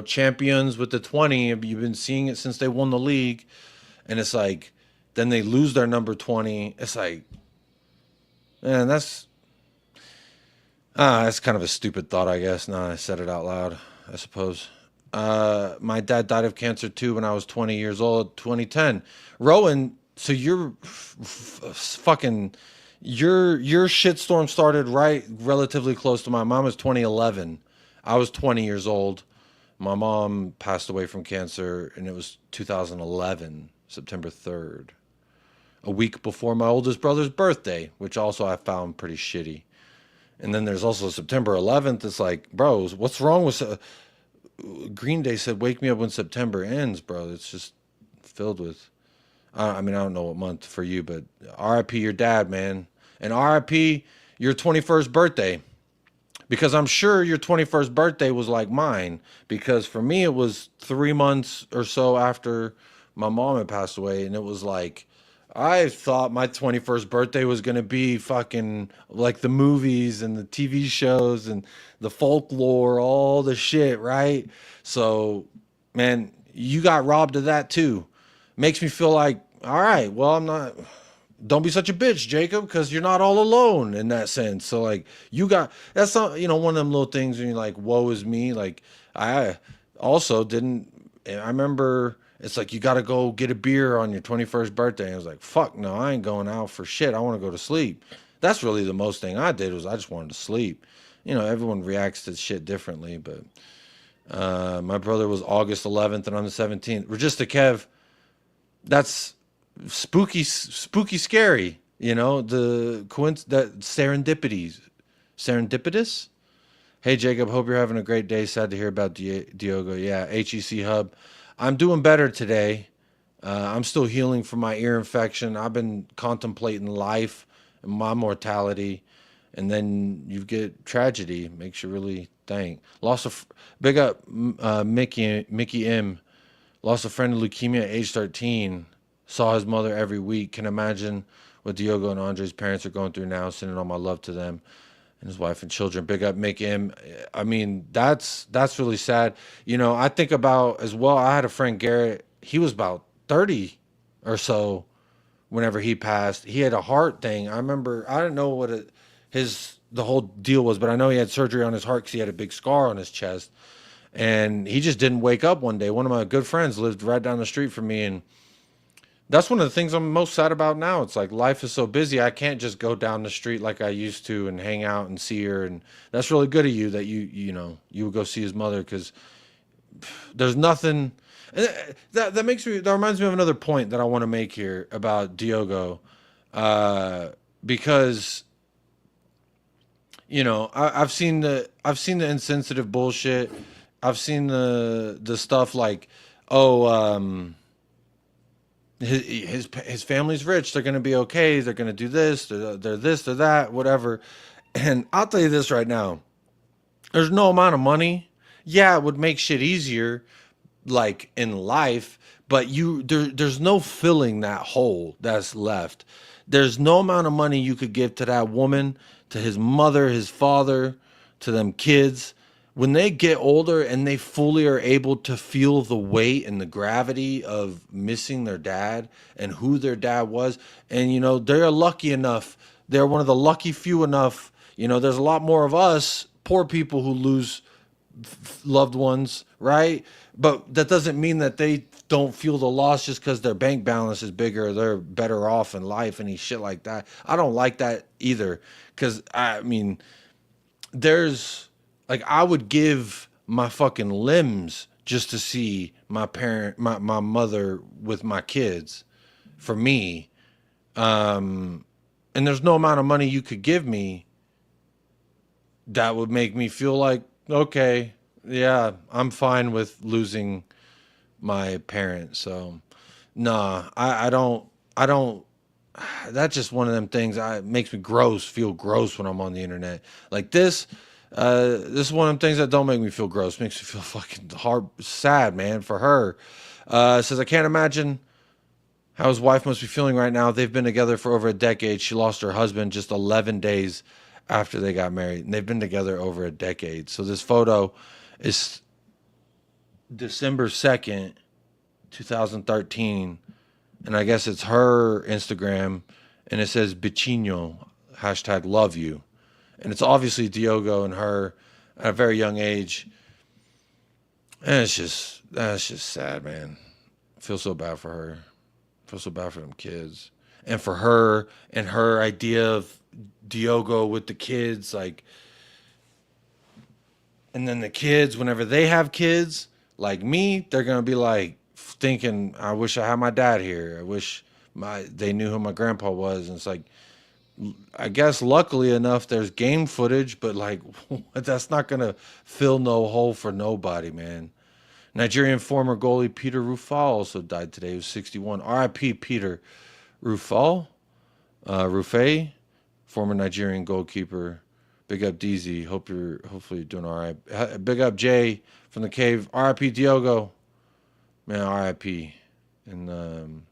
champions with the 20. You've been seeing it since they won the league. And it's like, then they lose their number 20. It's like, man, that's kind of a stupid thought, I guess. Now I said it out loud, I suppose. My dad died of cancer too when I was 20 years old, 2010. Rowan So fucking your shitstorm started right relatively close to mine. Mine was 2011. I was 20 years old. My mom passed away from cancer, and it was 2011, September 3rd, a week before my oldest brother's birthday, which also I found pretty shitty. And then there's also September 11th. It's like, bros, what's wrong with Green Day said, "Wake me up when September ends, bro." It's just filled with. I mean, I don't know what month for you, but R.I.P. your dad, man, and R.I.P. your 21st birthday. Because I'm sure your 21st birthday was like mine. Because for me, it was 3 months or so after my mom had passed away. And it was like, I thought my 21st birthday was going to be fucking like the movies and the TV shows and the folklore, all the shit, right? So, man, you got robbed of that too. Makes me feel like, all right, well, I'm not, don't be such a bitch, Jacob, because you're not all alone in that sense. So like you got that's not one of them little things when you're like, woe is me. Like I also didn't. I remember it's like you got to go get a beer on your 21st birthday. And I was like, fuck no, I ain't going out for shit. I want to go to sleep. That's really the most thing I did was I just wanted to sleep. Everyone reacts to shit differently, but my brother was August 11th and on the 17th. We're just a Kev. That's spooky, scary. The that serendipitous. Hey Jacob, hope you're having a great day. Sad to hear about Diogo. Yeah, HEC Hub. I'm doing better today. I'm still healing from my ear infection. I've been contemplating life and my mortality, and then you get tragedy. Makes you really think. Lost a big up, Mickey M. Lost a friend to leukemia at age 13. Saw his mother every week. Can imagine what Diogo and Andre's parents are going through now. Sending all my love to them and his wife and children. Big up, Mick M. I mean, that's really sad. I think about as well. I had a friend Garrett. He was about 30 or so whenever he passed. He had a heart thing. I remember. I didn't know what the whole deal was, but I know he had surgery on his heart because he had a big scar on his chest. And he just didn't wake up one day. One of my good friends lived right down the street from me, and that's one of the things I'm most sad about now. It's like life is so busy. I can't just go down the street like I used to and hang out and see her. And that's really good of you that you would go see his mother because there's nothing. That reminds me of another point that I want to make here about Diogo, because I've seen the insensitive bullshit. I've seen the stuff like, oh, his family's rich. They're gonna be okay. They're gonna do this. They're this. They're that. Whatever. And I'll tell you this right now. There's no amount of money. Yeah, it would make shit easier, like in life. But there's no filling that hole that's left. There's no amount of money you could give to that woman, to his mother, his father, to them kids when they get older and they fully are able to feel the weight and the gravity of missing their dad and who their dad was. And, they're lucky enough. They're one of the lucky few enough. There's a lot more of us poor people who lose loved ones, right? But that doesn't mean that they don't feel the loss just because their bank balance is bigger or they're better off in life, any shit like that. I don't like that either. Because, I mean, there's like I would give my fucking limbs just to see my mother with my kids for me. And there's no amount of money you could give me that would make me feel like, okay, yeah, I'm fine with losing my parents. So nah, I don't that's just one of them things. It makes me feel gross when I'm on the internet. Like this, this is one of them things that don't make me feel gross. Makes me feel fucking sad, man, for her. It says I can't imagine how his wife must be feeling right now. They've been together for over a decade. She lost her husband just 11 days after they got married, and they've been together over a decade. So this photo is December 2nd, 2013. And I guess it's her Instagram, and it says Bichino, hashtag love you. And it's obviously Diogo and her at a very young age. And that's just sad, man. I feel so bad for her. feel so bad for them kids. And for her and her idea of Diogo with the kids, like, and then the kids, whenever they have kids, like me, they're gonna be like thinking, I wish I had my dad here. I wish they knew who my grandpa was. And it's like, I guess luckily enough there's game footage, but like that's not gonna fill no hole for nobody, man. Nigerian former goalie Peter Rufal also died today. He was 61. R.I.P. Peter Rufal, Rufai, former Nigerian goalkeeper. Big up DZ. Hopefully you're doing all right. Big up Jay from the cave. R.I.P. Diogo. Man, R.I.P. And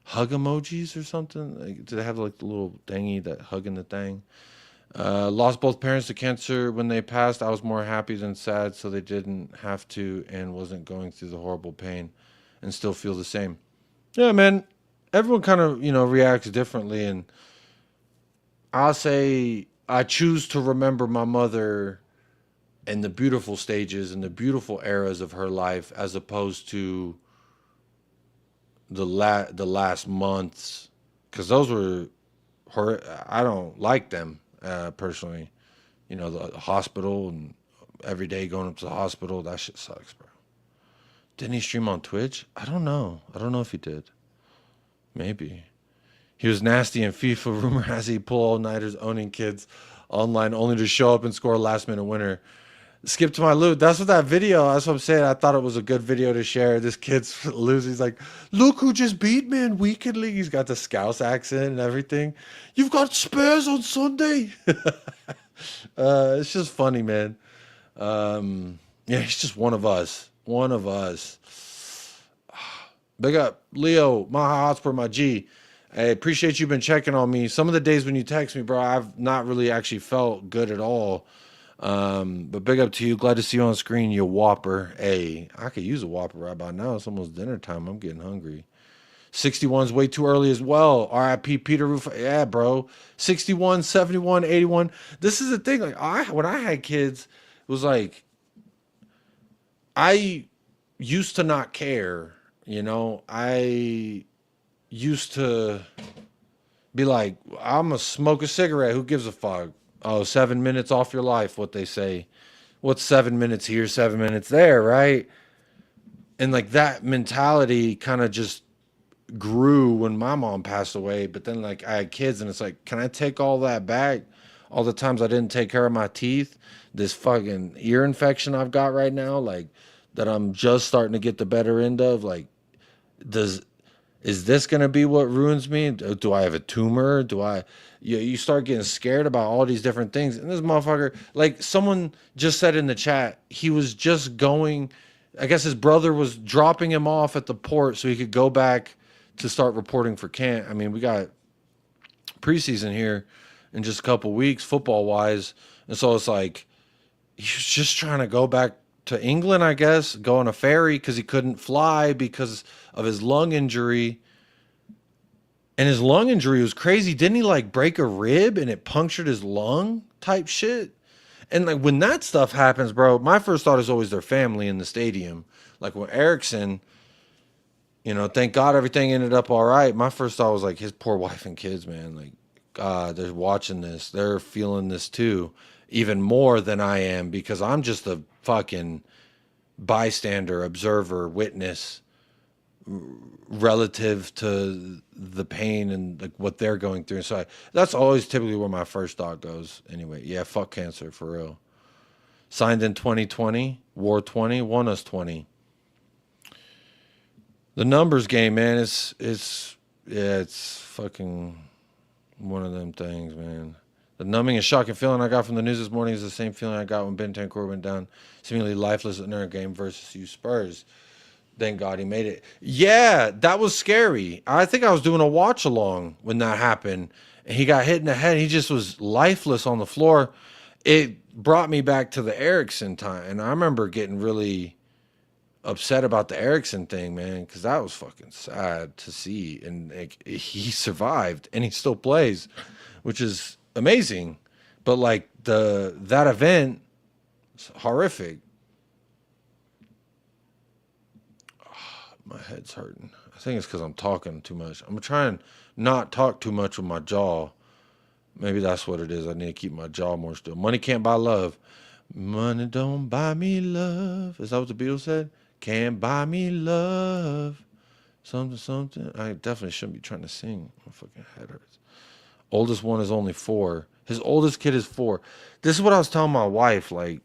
hug emojis or something. Like, do they have like the little thingy that hugging the thing? Lost both parents to cancer when they passed. I was more happy than sad, so they didn't have to and wasn't going through the horrible pain, and still feel the same. Yeah, man. Everyone kind of reacts differently, and I'll say I choose to remember my mother and the beautiful stages and the beautiful eras of her life, as opposed to the last months, because those were her. I don't like them personally. The hospital and every day going up to the hospital. That shit sucks, bro. Didn't he stream on Twitch? I don't know. I don't know if he did. Maybe. He was nasty in FIFA. Rumor has he pull all-nighters owning kids online only to show up and score a last-minute winner. Skip to my loot. That's what that video, that's what I'm saying. I thought it was a good video to share. This kid's losing. He's like, look who just beat me in Weekend League. He's got the Scouse accent and everything. You've got Spurs on Sunday. It's just funny, man. Yeah, he's just one of us. One of us. Big up, Leo, my Hotspur, my G. I appreciate you been checking on me. Some of the days when you text me, bro, I've not really actually felt good at all. But big up to you. Glad to see you on screen, you whopper. Hey, I could use a whopper right by now. It's almost dinner time. I'm getting hungry. 61's way too early as well. R.I.P. Peter Roof. Yeah, bro. 61, 71, 81. This is the thing. Like when I had kids, it was like I used to not care. I used to be like, I'm gonna smoke a cigarette. Who gives a fuck? Oh, 7 minutes off your life, what they say. What's 7 minutes here, 7 minutes there, right? And like that mentality kind of just grew when my mom passed away. But then like I had kids and it's like, can I take all that back? All the times I didn't take care of my teeth, this fucking ear infection I've got right now, like that I'm just starting to get the better end of, like, is this gonna be what ruins me? Do I have a tumor? You start getting scared about all these different things. And this motherfucker, like someone just said in the chat, he was just going, I guess his brother was dropping him off at the port so he could go back to start reporting for camp. I mean, we got preseason here in just a couple weeks, football wise. And so it's like, he was just trying to go back to England, I guess, go on a ferry because he couldn't fly because of his lung injury. And his lung injury was crazy. Didn't he like break a rib and it punctured his lung type shit? And like when that stuff happens, bro, my first thought is always their family in the stadium. Like when Erickson, thank God everything ended up all right. My first thought was like his poor wife and kids, man. Like, God, they're watching this. They're feeling this too, even more than I am, because I'm just a fucking bystander, observer, witness relative to the pain and like what they're going through. So that's always typically where my first thought goes. Anyway, yeah, fuck cancer for real. Signed in 2020, War 20, won us 20. The numbers game, man, it's fucking one of them things, man. The numbing and shocking feeling I got from the news this morning is the same feeling I got when Bentancur went down, seemingly lifeless in their game versus you Spurs. Thank God he made it. Yeah, that was scary. I think I was doing a watch along when that happened. And he got hit in the head. He just was lifeless on the floor. It brought me back to the Erickson time. And I remember getting really upset about the Erickson thing, man, because that was fucking sad to see. And like, he survived and he still plays, which is amazing. But like that event is horrific. My head's hurting. I think it's because I'm talking too much. I'm trying not talk too much with my jaw. Maybe that's what it is. I need to keep my jaw more still. Money can't buy love. Money don't buy me love. Is that what the Beatles said? Can't buy me love. Something, something. I definitely shouldn't be trying to sing. My fucking head hurts. Oldest one is only 4. His oldest kid is 4. This is what I was telling my wife, like,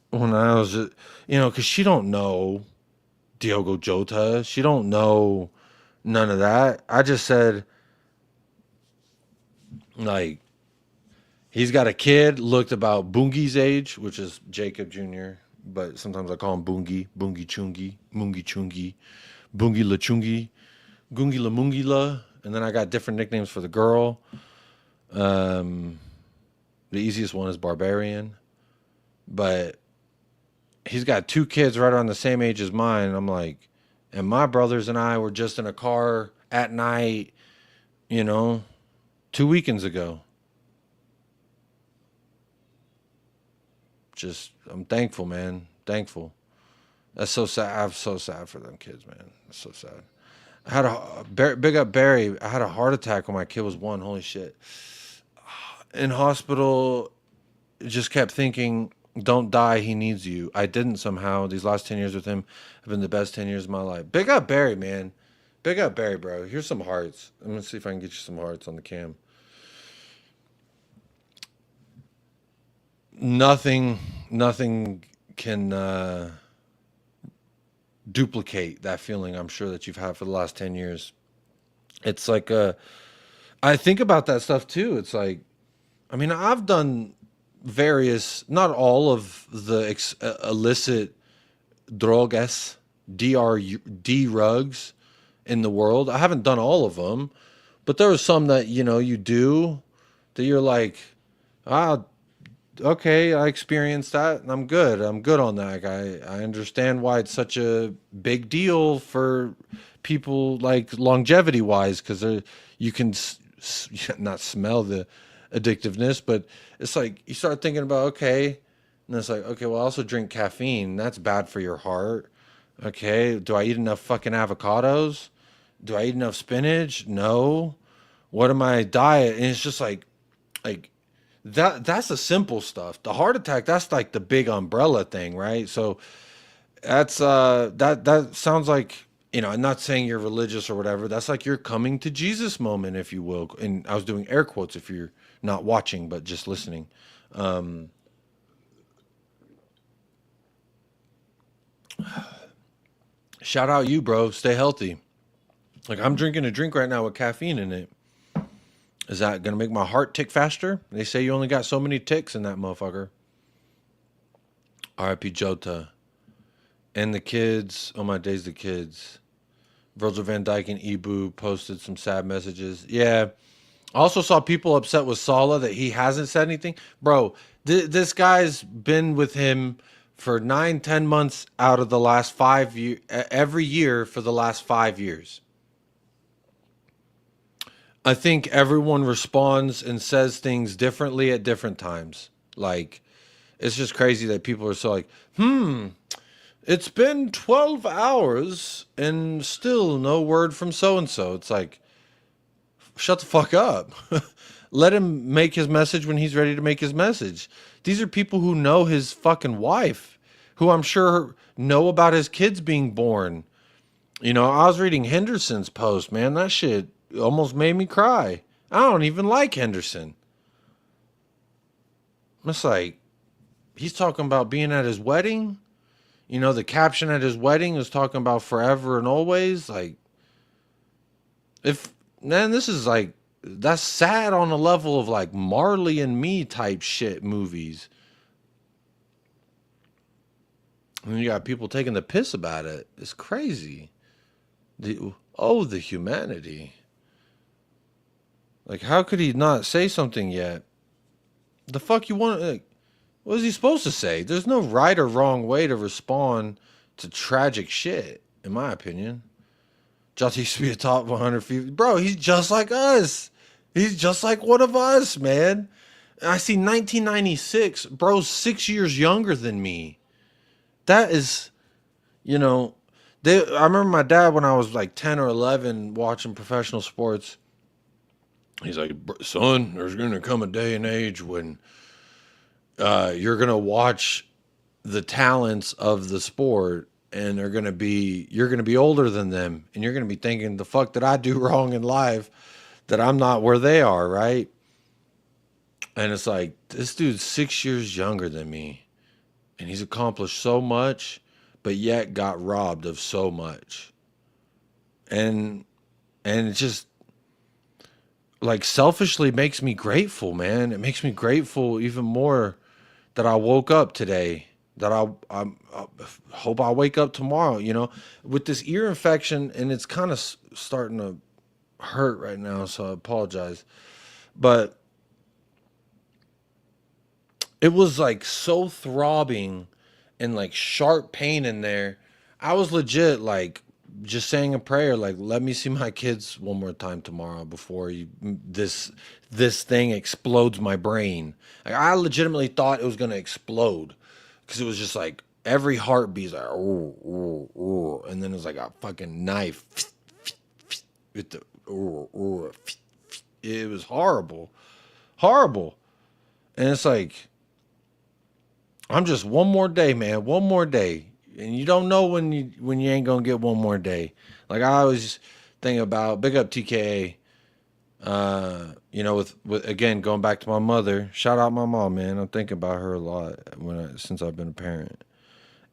when I was just, because she don't know Diogo Jota. She don't know none of that. I just said, like, he's got a kid, looked about Boongi's age, which is Jacob Jr., but sometimes I call him Boongi, Boongi Chungi, Moongi Chungi, Boongi La Chungi, Gungi La Moongi La. And then I got different nicknames for the girl. The easiest one is Barbarian. But he's got 2 kids right around the same age as mine. I'm like, and my brothers and I were just in a car at night, 2 weekends ago. Just, I'm thankful, man. Thankful. That's so sad. I'm so sad for them kids, man. That's so sad. I had big up Barry. I had a heart attack when my kid was 1. Holy shit. In hospital, just kept thinking, don't die. He needs you. I didn't somehow. These last 10 years with him have been the best 10 years of my life. Big up Barry, man. Big up Barry, bro. Here's some hearts. I'm going to see if I can get you some hearts on the cam. Nothing can duplicate that feeling I'm sure that you've had for the last 10 years. It's like, I think about that stuff too. It's like, I've done various, not all of the illicit drogas, drugs in the world. I haven't done all of them, but there are some that, you do that you're like, okay, I experienced that and I'm good. I'm good on that. I understand why it's such a big deal for people, like longevity wise, because you can not smell the addictiveness, but it's like you start thinking about, okay, and it's like, okay, well, I also drink caffeine. That's bad for your heart. Okay, do I eat enough fucking avocados? Do I eat enough spinach? No. What am I diet? And it's just like that's the simple stuff. The heart attack, that's like the big umbrella thing, right? So that's that sounds like, I'm not saying you're religious or whatever. That's like your coming to Jesus moment, if you will. And I was doing air quotes if you're not watching but just listening. Shout out you, bro. Stay healthy. Like, I'm drinking a drink right now with caffeine in it. Is that gonna make my heart tick faster? They say you only got so many ticks in that motherfucker. R.I.P. Jota. And the kids. Oh my days, the kids. Virgil van Dijk and Ibu posted some sad messages. Yeah. I also saw people upset with Salah that he hasn't said anything. Bro, this guy's been with him for 9, 10 months out of the last 5 years, every year for the last 5 years. I think everyone responds and says things differently at different times. Like, it's just crazy that people are so like, it's been 12 hours and still no word from so-and-so. It's like, shut the fuck up. Let him make his message when he's ready to make his message. These are people who know his fucking wife, who I'm sure know about his kids being born. I was reading Henderson's post, man. That shit almost made me cry. I don't even like Henderson. It's like, he's talking about being at his wedding. The caption at his wedding was talking about forever and always. Like, this is like, that's sad on a level of like Marley and Me type shit movies. And you got people taking the piss about it. It's crazy. The humanity. Like, how could he not say something yet? The fuck you want? Like, what is he supposed to say? There's no right or wrong way to respond to tragic shit, in my opinion. Jota used to be a top 100 FIFA. Bro, he's just like us. He's just like one of us, man. I see 1996. Bro's 6 years younger than me. That is, I remember my dad when I was like 10 or 11 watching professional sports. He's like, son, there's going to come a day and age when you're going to watch the talents of the sport and you're going to be older than them. And you're going to be thinking, the fuck did I do wrong in life that I'm not where they are, right? And it's like, this dude's 6 years younger than me. And he's accomplished so much, but yet got robbed of so much. And it just like selfishly makes me grateful, man. It makes me grateful even more that I woke up today. That I hope I wake up tomorrow. You know, with this ear infection, and it's kind of starting to hurt right now. So I apologize, but it was like so throbbing and like sharp pain in there. I was legit like just saying a prayer, like, let me see my kids one more time tomorrow before this thing explodes my brain. Like, I legitimately thought it was gonna explode because it was just like every heartbeat like, ooh, ooh, ooh. And then it was like a fucking knife with the ooh, ooh. It was horrible, horrible. And it's like, I'm just one more day, man. One more day, and you don't know when you ain't gonna get one more day. Like I always think about big up TKA. You know, with again going back to my mother. Shout out my mom, man. I'm thinking about her a lot since I've been a parent,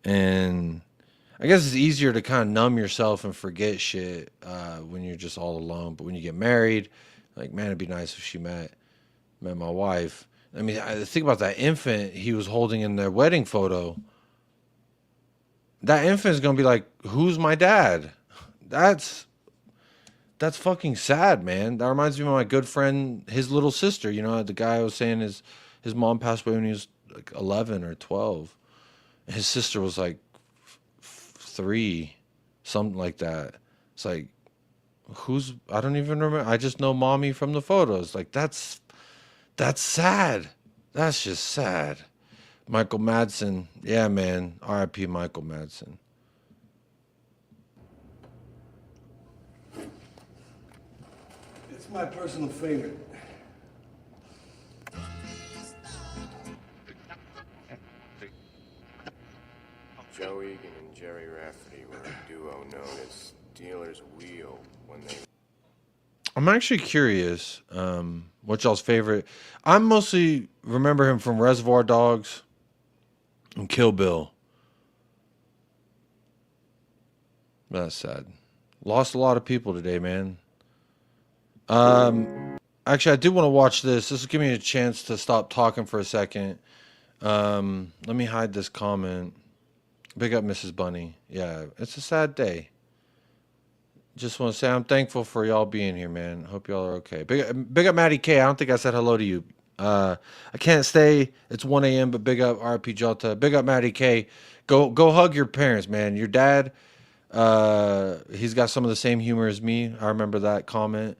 and I guess it's easier to kind of numb yourself and forget shit when you're just all alone. But when you get married, like man, it'd be nice if she met my wife. I mean, I think about that infant he was holding in their wedding photo. That infant is gonna be like, "Who's my dad?" That's that's fucking sad, man. That reminds me of my good friend, his little sister. You know, the guy I was saying his mom passed away when he was like 11 or 12. His sister was like 3, something like that. It's like, I don't even remember. I just know mommy from the photos. Like that's sad. That's just sad. Michael Madsen. Yeah, man. R.I.P. Michael Madsen. It's my personal favorite. Joe Egan and Jerry Rafferty were a duo known as Steelers Wheel when they... I'm actually curious, what y'all's favorite. I mostly remember him from Reservoir Dogs and Kill Bill. That's sad. Lost a lot of people today, man. Actually, I do want to watch this. This will give me a chance to stop talking for a second. Let me hide this comment. Big up Mrs. Bunny. Yeah, it's a sad day. Just want to say I'm thankful for y'all being here, man. Hope y'all are okay. Big up Maddie K. I don't think I said hello to you. I can't stay. It's 1 a.m. But big up RP Jota. Big up Maddie K. Go hug your parents, man. Your dad, he's got some of the same humor as me. I remember that comment.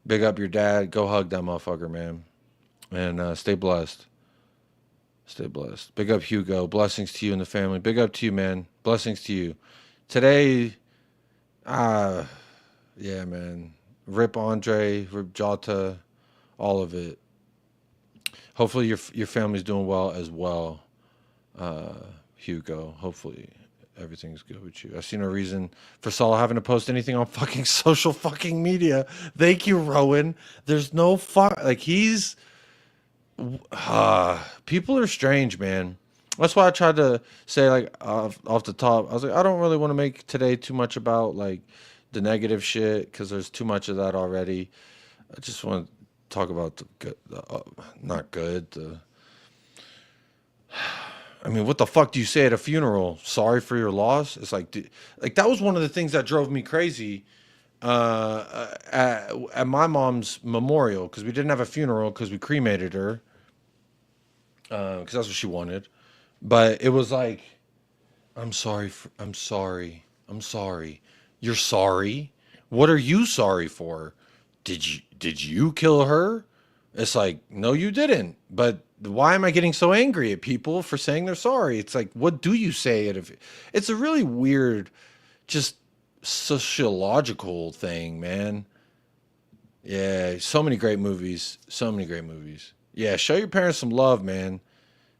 Big up your dad. Go hug that motherfucker, man. And stay blessed. Stay blessed. Big up Hugo. Blessings to you and the family. Big up to you, man. Blessings to you. Today, yeah, man. Rip Andre, Rip Jota, all of it. Hopefully your family's doing well as well, Hugo. Hopefully everything's good with you. I see no reason for Saul having to post anything on fucking social fucking media. Thank you, Rowan. There's no like he's people are strange, man. That's why I tried to say like off the top. I was like, I don't really want to make today too much about like the negative shit because there's too much of that already. I just want to talk about the good, not good. I mean, what the fuck do you say at a funeral? Sorry for your loss. It's like that was one of the things that drove me crazy at my mom's memorial because we didn't have a funeral because we cremated her because that's what she wanted. But it was like, I'm sorry. I'm sorry. I'm sorry. You're sorry. What are you sorry for? Did you kill her? It's like, no, you didn't. But why am I getting so angry at people for saying they're sorry? It's like, what do you say? It's a really weird just sociological thing, man. Yeah, so many great movies. So many great movies. Yeah, show your parents some love, man.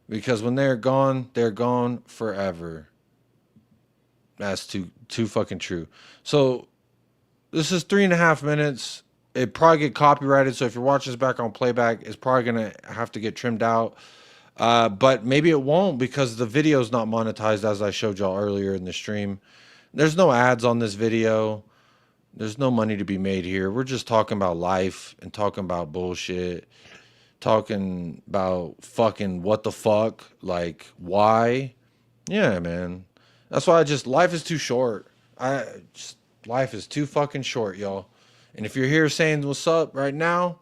Because when they're gone forever. That's too fucking true. So this is 3.5 minutes. It probably get copyrighted, so if you're watching this back on playback, it's probably gonna have to get trimmed out. But maybe it won't because the video's not monetized as I showed y'all earlier in the stream. There's no ads on this video. There's no money to be made here. We're just talking about life and talking about bullshit. Talking about fucking what the fuck. Like, why? Yeah, man. That's why life is too short. Life is too fucking short, y'all. And if you're here saying what's up right now,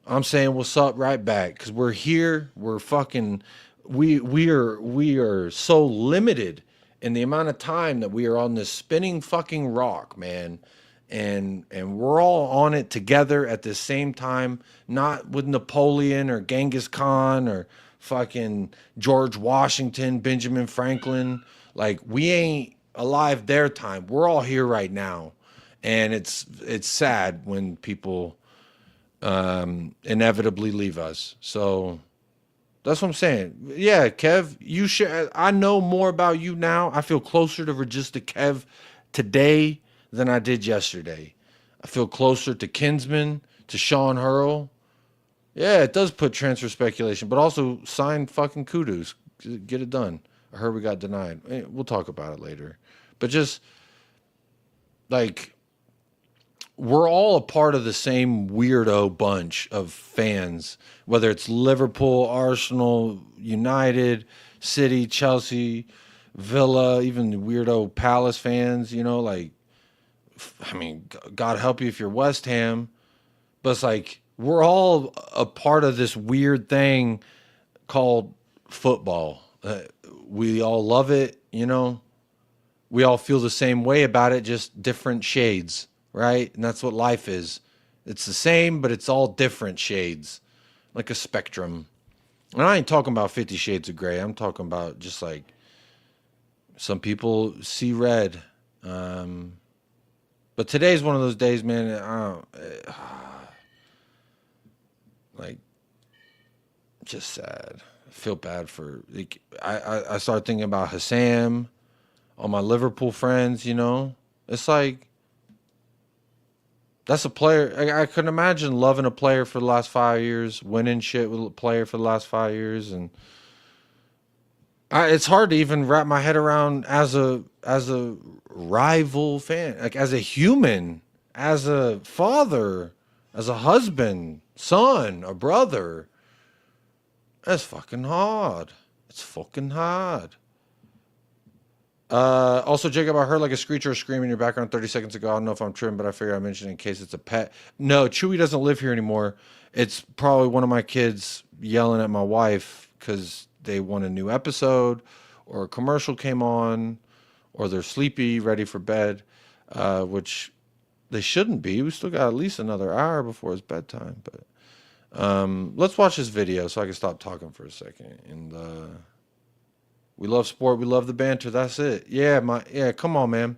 I'm saying what's up right back. Cause we're here. We're fucking, we are so limited in the amount of time that we are on this spinning fucking rock, man. And we're all on it together at the same time, not with Napoleon or Genghis Khan or fucking George Washington, Benjamin Franklin. Like, we ain't alive their time. We're all here right now. And it's sad when people inevitably leave us. So that's what I'm saying. Yeah, Kev, you should. I know more about you now. I feel closer to Regista Kev today than I did yesterday. I feel closer to Kinsman, to Sean Hurl. Yeah, it does put transfer speculation, but also sign fucking kudos. Get it done. I heard we got denied. We'll talk about it later. But just, like, we're all a part of the same weirdo bunch of fans, whether it's Liverpool, Arsenal, United, City, Chelsea, Villa, even the weirdo Palace fans, you know, like, I mean, God help you if you're West Ham, but it's like we're all a part of this weird thing called football. We all love it, you know. We all feel the same way about it, just different shades, right? And that's what life is. It's the same, but it's all different shades, like a spectrum. And I ain't talking about 50 Shades of Grey. I'm talking about just like some people see red. But today's one of those days, man. Like, just sad. I feel bad for. Like, I started thinking about Hassam, all my Liverpool friends. You know, it's like that's a player. I couldn't imagine loving a player for the last 5 years, winning shit with a player for the last 5 years, and it's hard to even wrap my head around as a rival fan, like as a human, as a father, as a husband, son, a brother. That's fucking hard. It's fucking hard. Also, Jacob, I heard like a screech or a scream in your background 30 seconds ago. I don't know if I'm tripping, but I figure I mentioned it in case it's a pet. No, Chewy doesn't live here anymore. It's probably one of my kids yelling at my wife because they want a new episode or a commercial came on or they're sleepy, ready for bed, which they shouldn't be. We still got at least another hour before it's bedtime. But let's watch this video so I can stop talking for a second. And we love sport. We love the banter. That's it. Yeah, come on, man.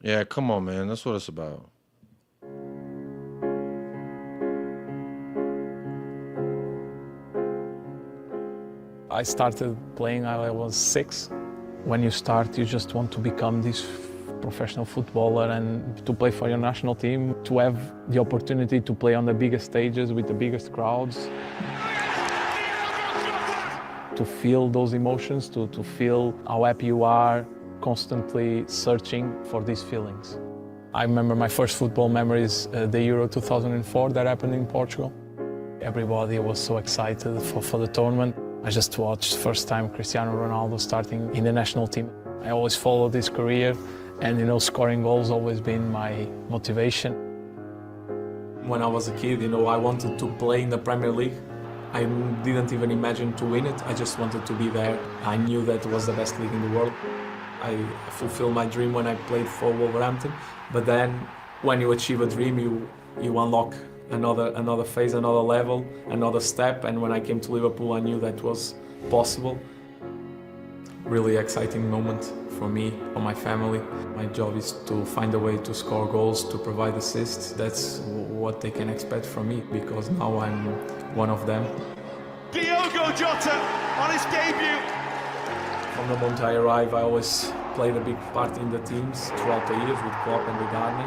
Yeah, come on, man. That's what it's about. I started playing when I was 6. When you start, you just want to become this professional footballer and to play for your national team, to have the opportunity to play on the biggest stages with the biggest crowds, to feel those emotions, to feel how happy you are, constantly searching for these feelings. I remember my first football memories, the Euro 2004 that happened in Portugal. Everybody was so excited for the tournament. I just watched first time Cristiano Ronaldo starting in the national team. I always followed his career and, you know, scoring goals always been my motivation. When I was a kid, you know, I wanted to play in the Premier League. I didn't even imagine to win it. I just wanted to be there. I knew that it was the best league in the world. I fulfilled my dream when I played for Wolverhampton. But then when you achieve a dream, you unlock another phase, another level, another step. And when I came to Liverpool, I knew that was possible. really exciting moment for me, for my family. My job is to find a way to score goals, to provide assists. That's what they can expect from me, because now I'm one of them. Diogo Jota on his debut. From the moment I arrive, I always played a big part in the teams throughout the years with Klopp and with Arne.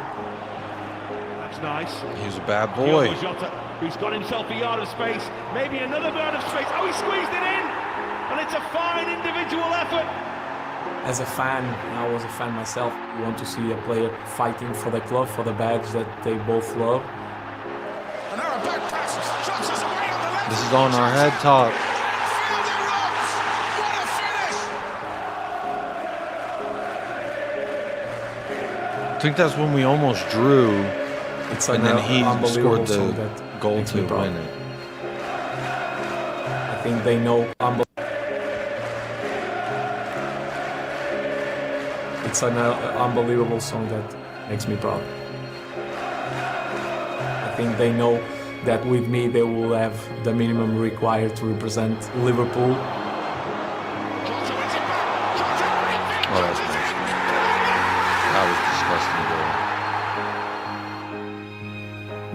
That's nice. He's a bad boy. Diogo Jota, who's got himself a yard of space, maybe another yard of space. Oh, he squeezed it in! And it's a fine individual effort. As a fan, I was a fan myself. You want to see a player fighting for the club, for the badge that they both love. And now a back pass. Shots us away on the left. This is on our head top. What a finish! I think that's when we almost drew, It's and then he unbelievable scored song the that goal makes to me proud. win it. I think they know. It's an unbelievable song that makes me proud. I think they know that with me they will have the minimum required to represent Liverpool. Oh, that's nice. That was disgusting goal.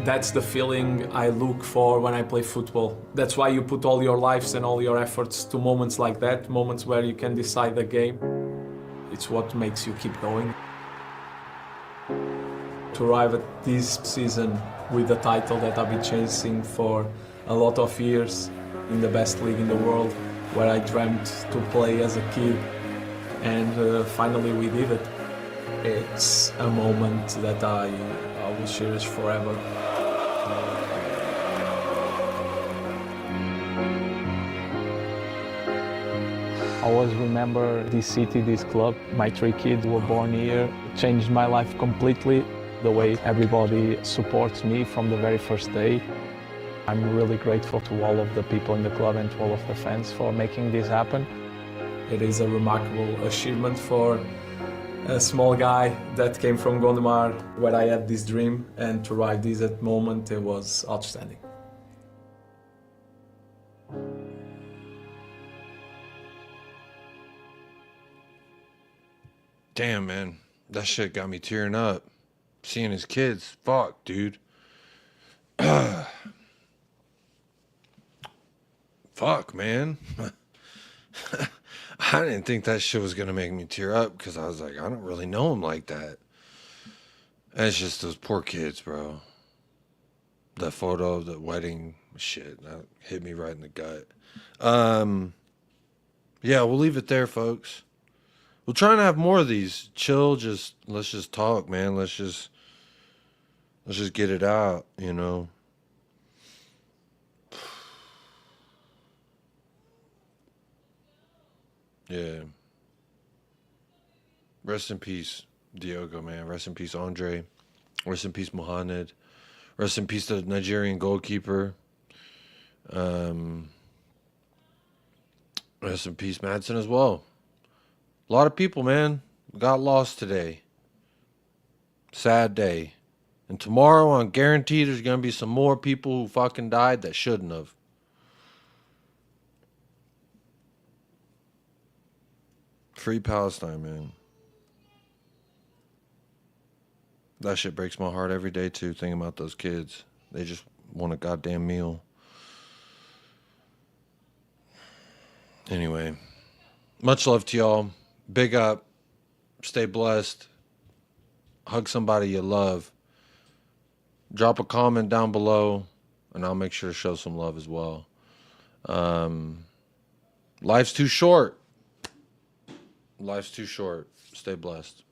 That's the feeling I look for when I play football. That's why you put all your lives and all your efforts to moments like that, moments where you can decide the game. It's what makes you keep going. To arrive at this season with the title that I've been chasing for a lot of years in the best league in the world, where I dreamt to play as a kid, and finally we did it. It's a moment that I will cherish forever. I always remember this city, this club. My 3 kids were born here. It changed my life completely. The way everybody supports me from the very first day. I'm really grateful to all of the people in the club and to all of the fans for making this happen. It is a remarkable achievement for a small guy that came from Gondomar, where I had this dream, and to arrive this at moment, it was outstanding. Damn, man. That shit got me tearing up. Seeing his kids. Fuck, dude. Fuck, man. I didn't think that shit was gonna make me tear up, because I was like, I don't really know him like that. And it's just those poor kids, bro. The photo of the wedding shit, that hit me right in the gut. Yeah, we'll leave it there, folks. We'll try and have more of these. Chill, let's just talk, man. Let's just get it out, you know. Yeah. Rest in peace, Diogo, man. Rest in peace, Andre. Rest in peace, Mohamed. Rest in peace, the Nigerian goalkeeper. Rest in peace, Madsen, as well. A lot of people, man, got lost today. Sad day. And tomorrow, I guarantee there's going to be some more people who fucking died that shouldn't have. Free Palestine, man. That shit breaks my heart every day, too, thinking about those kids. They just want a goddamn meal. Anyway, much love to y'all. Big up. Stay blessed. Hug somebody you love. Drop a comment down below, and I'll make sure to show some love as well. Life's too short. Life's too short. Stay blessed.